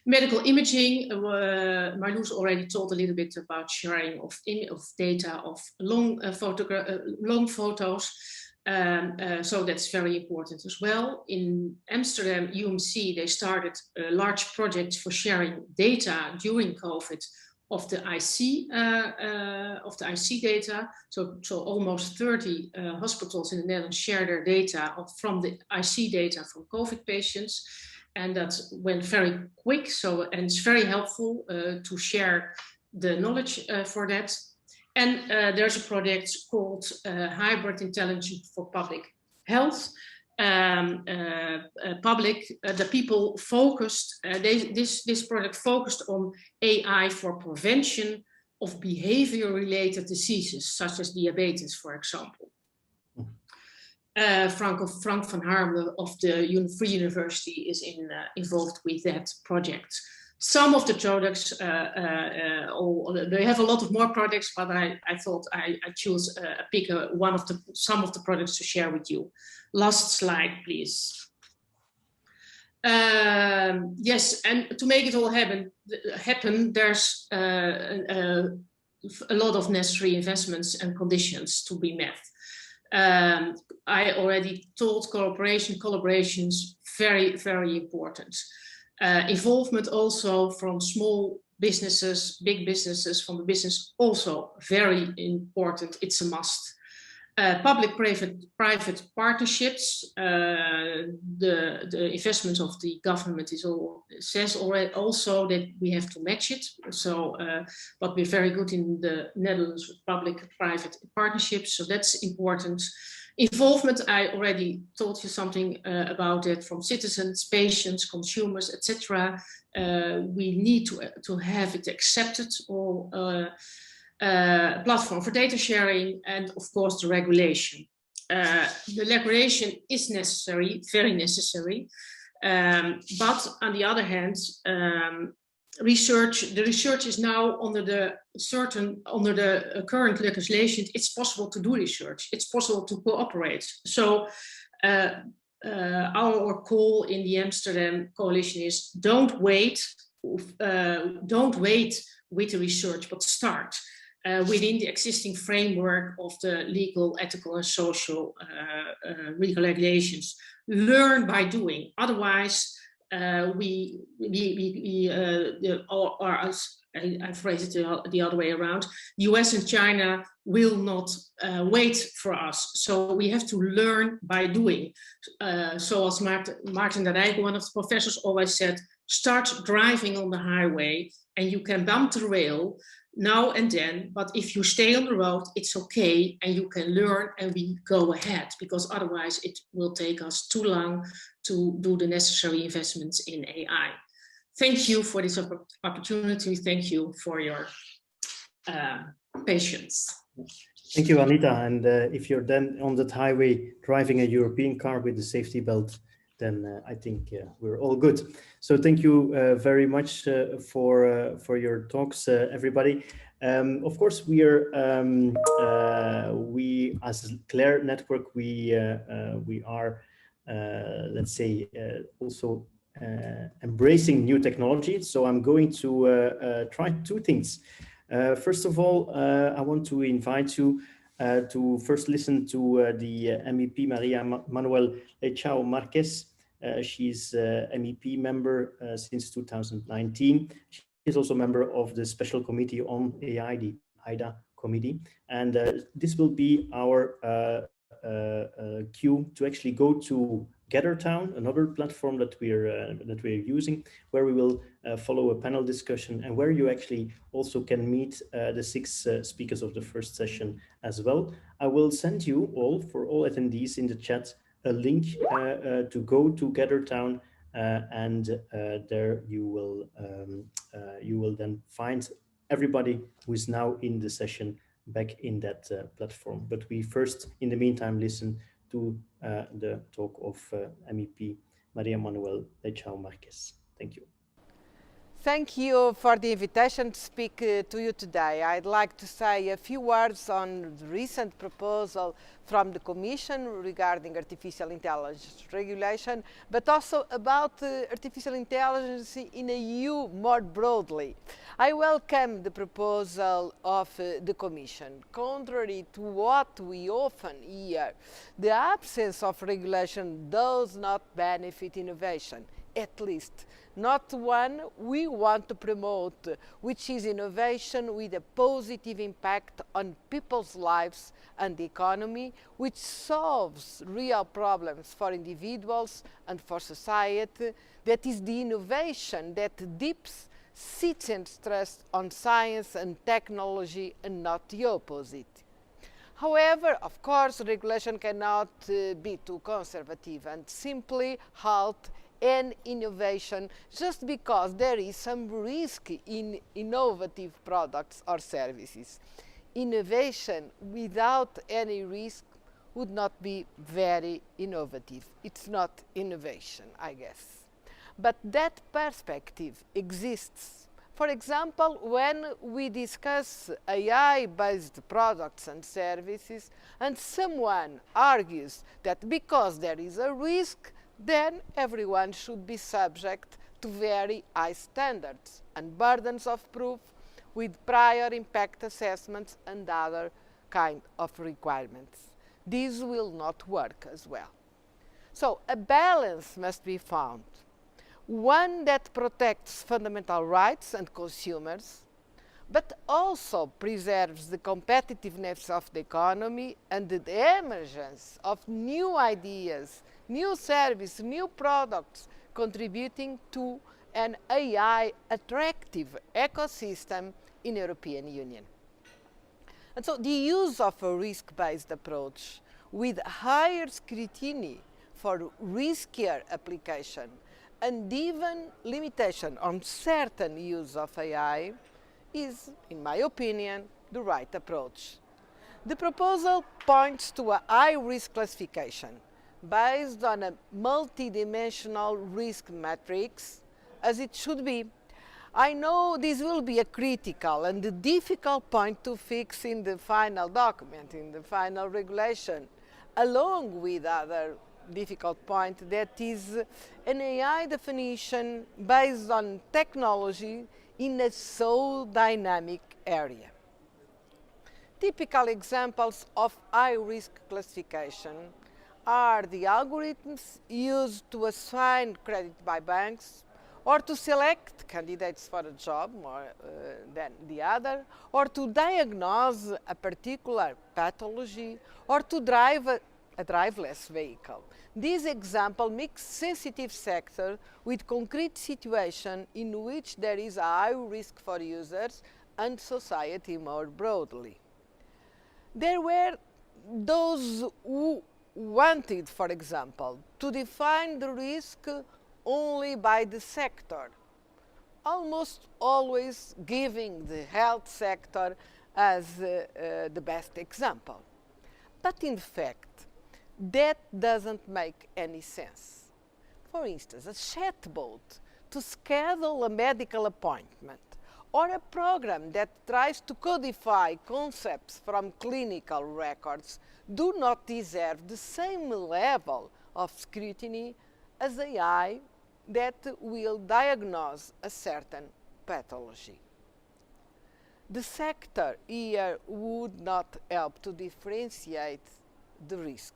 Speaker 8: Medical imaging, Marloes already told a little bit about sharing of data of long photos. So that's very important as well. In Amsterdam, UMC, they started a large project for sharing data during COVID of the IC data. So almost 30 hospitals in the Netherlands share their data from the IC data from COVID patients. And that went very quick. And it's very helpful to share the knowledge for that. And there's a project called Hybrid Intelligence for Public Health. The people focused, this project focused on AI for prevention of behavior-related diseases, such as diabetes, for example. Frank van Harm of the Free University is involved with that project. Some of the products, they have a lot of more projects, but I thought I choose pick some of the products to share with you. Last slide, please. Yes, and to make it all happen, there's a lot of necessary investments and conditions to be met. I already told collaborations, very, very important. Involvement also from small businesses, big businesses, from the business, also very important. It's a must. Public-private partnerships, the investment of the government says already also that we have to match it. So, but we're very good in the Netherlands with public-private partnerships, so that's important. Involvement, I already told you something about it, from citizens, patients, consumers, etc. We need to have it accepted, or platform for data sharing, and of course the regulation. The regulation is necessary, very necessary, but on the other hand, the research is now under the current legislation. It's possible to do research. It's possible to cooperate. So our call in the Amsterdam Coalition is don't wait with the research, but start. Within the existing framework of the legal, ethical, and social regulations. Learn by doing. Otherwise, I phrase it the other way around. US and China will not wait for us. So we have to learn by doing. So as Martin de Rijk, one of the professors, always said, start driving on the highway and you can bump the rail now and then, but if you stay on the road, it's okay, and you can learn and we go ahead, because otherwise it will take us too long to do the necessary investments in AI. Thank you for this opportunity. Thank you for your patience.
Speaker 1: Thank you, Anita. And if you're then on that highway driving a European car with the safety belt, then I think we're all good. So thank you very much for your talks, everybody. Of course, we are as Claire Network, we are let's say also embracing new technology. So I'm going to try two things. First of all, I want to invite you to first listen to the MEP Maria Manuel Lechao Marquez. She's MEP member since 2019. She's also a member of the Special Committee on AI, the IDA committee. And this will be our cue to actually go to GatherTown, another platform that we're using, where we will follow a panel discussion and where you actually also can meet the 6 speakers of the first session as well. I will send you all, for all attendees in the chat, a link to go to GatherTown, and there you will then find everybody who is now in the session back in that platform. But we first, in the meantime, listen to the talk of MEP Maria Manuel Lechao Marquez. Thank you.
Speaker 9: Thank you for the invitation to speak to you today. I'd like to say a few words on the recent proposal from the Commission regarding artificial intelligence regulation, but also about artificial intelligence in the EU more broadly. I welcome the proposal of the Commission. Contrary to what we often hear, the absence of regulation does not benefit innovation, at least not one we want to promote, which is innovation with a positive impact on people's lives and the economy, which solves real problems for individuals and for society. That is the innovation that deeps citizens' trust on science and technology and not the opposite. However, of course, regulation cannot be too conservative and simply halt and innovation just because there is some risk in innovative products or services. Innovation without any risk would not be very innovative. It's not innovation, I guess. But that perspective exists. For example, when we discuss AI-based products and services, and someone argues that because there is a risk, then everyone should be subject to very high standards and burdens of proof with prior impact assessments and other kind of requirements. This will not work as well. So a balance must be found, one that protects fundamental rights and consumers, but also preserves the competitiveness of the economy and the emergence of new ideas, new services, new products, contributing to an AI attractive ecosystem in the European Union. And so the use of a risk-based approach with higher scrutiny for riskier application and even limitation on certain use of AI is, in my opinion, the right approach. The proposal points to a high-risk classification based on a multidimensional risk matrix, as it should be. I know this will be a critical and a difficult point to fix in the final document, in the final regulation, along with other difficult point, that is an AI definition based on technology in a so dynamic area. Typical examples of high-risk classification are the algorithms used to assign credit by banks, or to select candidates for a job more than the other, or to diagnose a particular pathology, or to drive a driverless vehicle. This example mixes sensitive sector with concrete situation in which there is a high risk for users and society more broadly. There were those who wanted, for example, to define the risk only by the sector, almost always giving the health sector as the best example. But in fact, that doesn't make any sense. For instance, a chatbot to schedule a medical appointment, or a program that tries to codify concepts from clinical records do not deserve the same level of scrutiny as AI that will diagnose a certain pathology. The sector here would not help to differentiate the risk.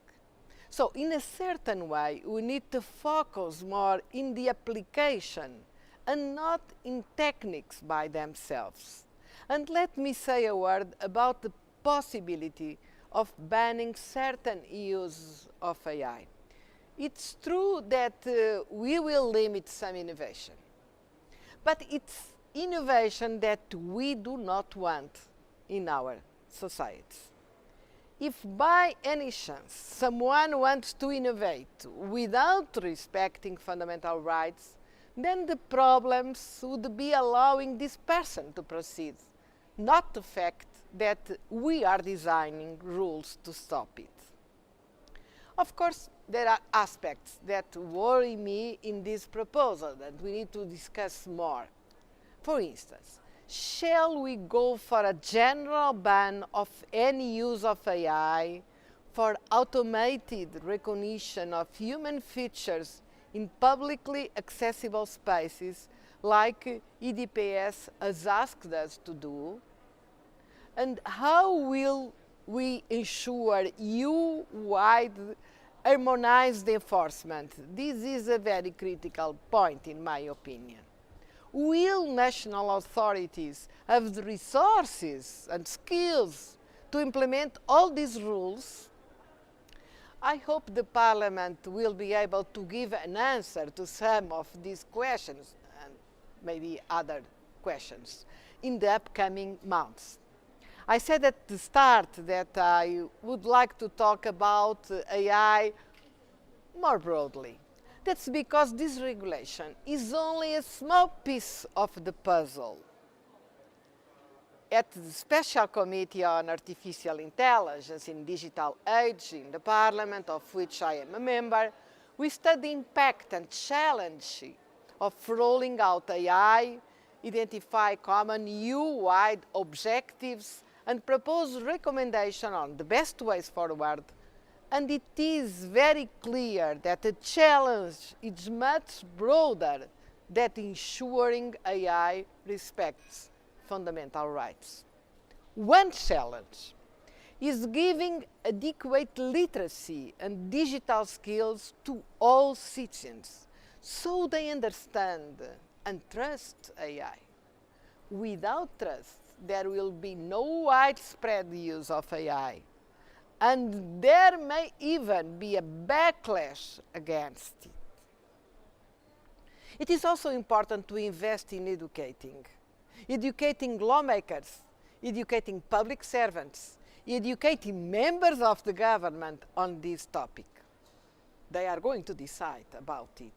Speaker 9: So in a certain way, we need to focus more in the application and not in techniques by themselves. And let me say a word about the possibility of banning certain use of AI. It's true that we will limit some innovation, but it's innovation that we do not want in our societies. If by any chance someone wants to innovate without respecting fundamental rights, then the problems would be allowing this person to proceed, not the fact that we are designing rules to stop it. Of course, there are aspects that worry me in this proposal that we need to discuss more. For instance, shall we go for a general ban of any use of AI for automated recognition of human features in publicly accessible spaces like EDPS has asked us to do? And how will we ensure EU-wide harmonized enforcement? This is a very critical point in my opinion. Will national authorities have the resources and skills to implement all these rules? I hope the Parliament will be able to give an answer to some of these questions and maybe other questions in the upcoming months. I said at the start that I would like to talk about AI more broadly. That's because this regulation is only a small piece of the puzzle. At the Special Committee on Artificial Intelligence in Digital Age in the Parliament, of which I am a member, we study the impact and challenge of rolling out AI, identify common EU-wide objectives, and propose recommendations on the best ways forward. And it is very clear that the challenge is much broader than ensuring AI respects fundamental rights. One challenge is giving adequate literacy and digital skills to all citizens so they understand and trust AI. Without trust, there will be no widespread use of AI, and there may even be a backlash against it. It is also important to invest in educating lawmakers, educating public servants, educating members of the government on this topic. They are going to decide about it.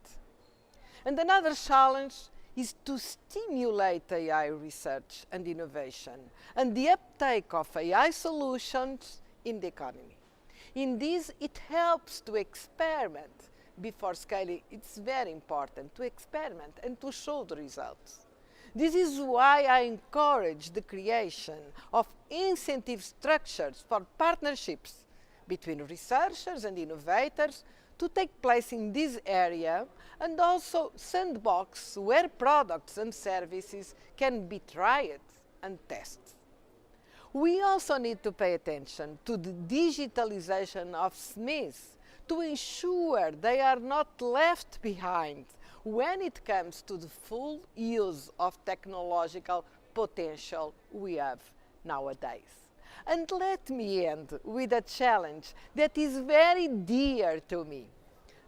Speaker 9: And another challenge is to stimulate AI research and innovation and the uptake of AI solutions in the economy. In this, it helps to experiment before scaling. It's very important to experiment and to show the results. This is why I encourage the creation of incentive structures for partnerships between researchers and innovators to take place in this area, and also sandbox where products and services can be tried and tested. We also need to pay attention to the digitalization of SMEs to ensure they are not left behind when it comes to the full use of technological potential we have nowadays. And let me end with a challenge that is very dear to me: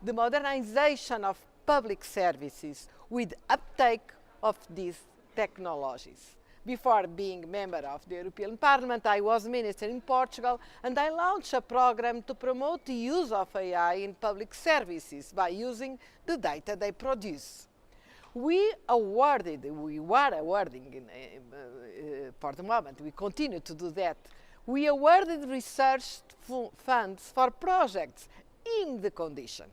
Speaker 9: the modernization of public services with uptake of these technologies. Before being member of the European Parliament, I was minister in Portugal, and I launched a program to promote the use of AI in public services by using the data they produce. We were awarding, for the moment, we continue to do that. We awarded research funds for projects in the condition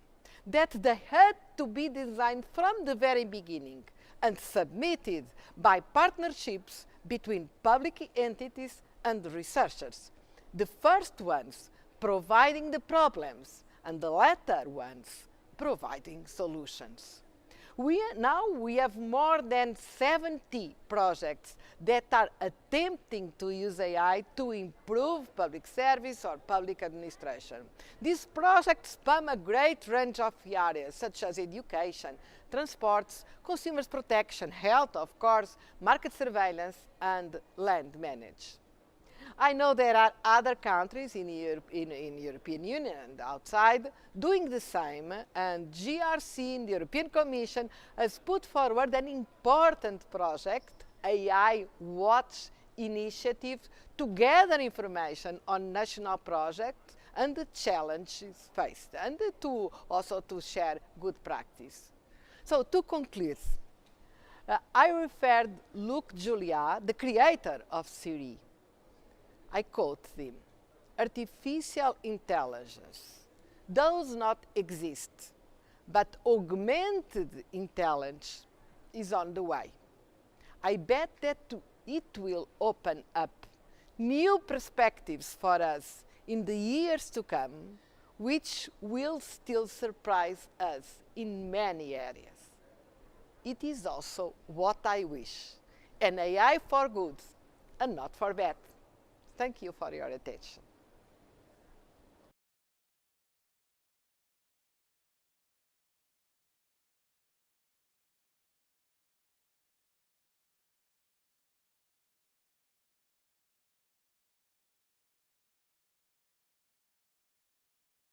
Speaker 9: that they had to be designed from the very beginning and submitted by partnerships between public entities and researchers. The first ones providing the problems and the latter ones providing solutions. Now we have more than 70 projects that are attempting to use AI to improve public service or public administration. These projects span a great range of areas such as education, transports, consumers protection, health, of course, market surveillance, and land management. I know there are other countries in European Union and outside doing the same, and GRC in the European Commission has put forward an important project, AI Watch initiative, to gather information on national projects and the challenges faced, and also to share good practice. So to conclude, I referred Luc Julia, the creator of Siri. I quote him: "Artificial intelligence does not exist, but augmented intelligence is on the way. I bet that it will open up new perspectives for us in the years to come, which will still surprise us in many areas. It is also what I wish, an AI for good and not for bad. Thank you for your attention.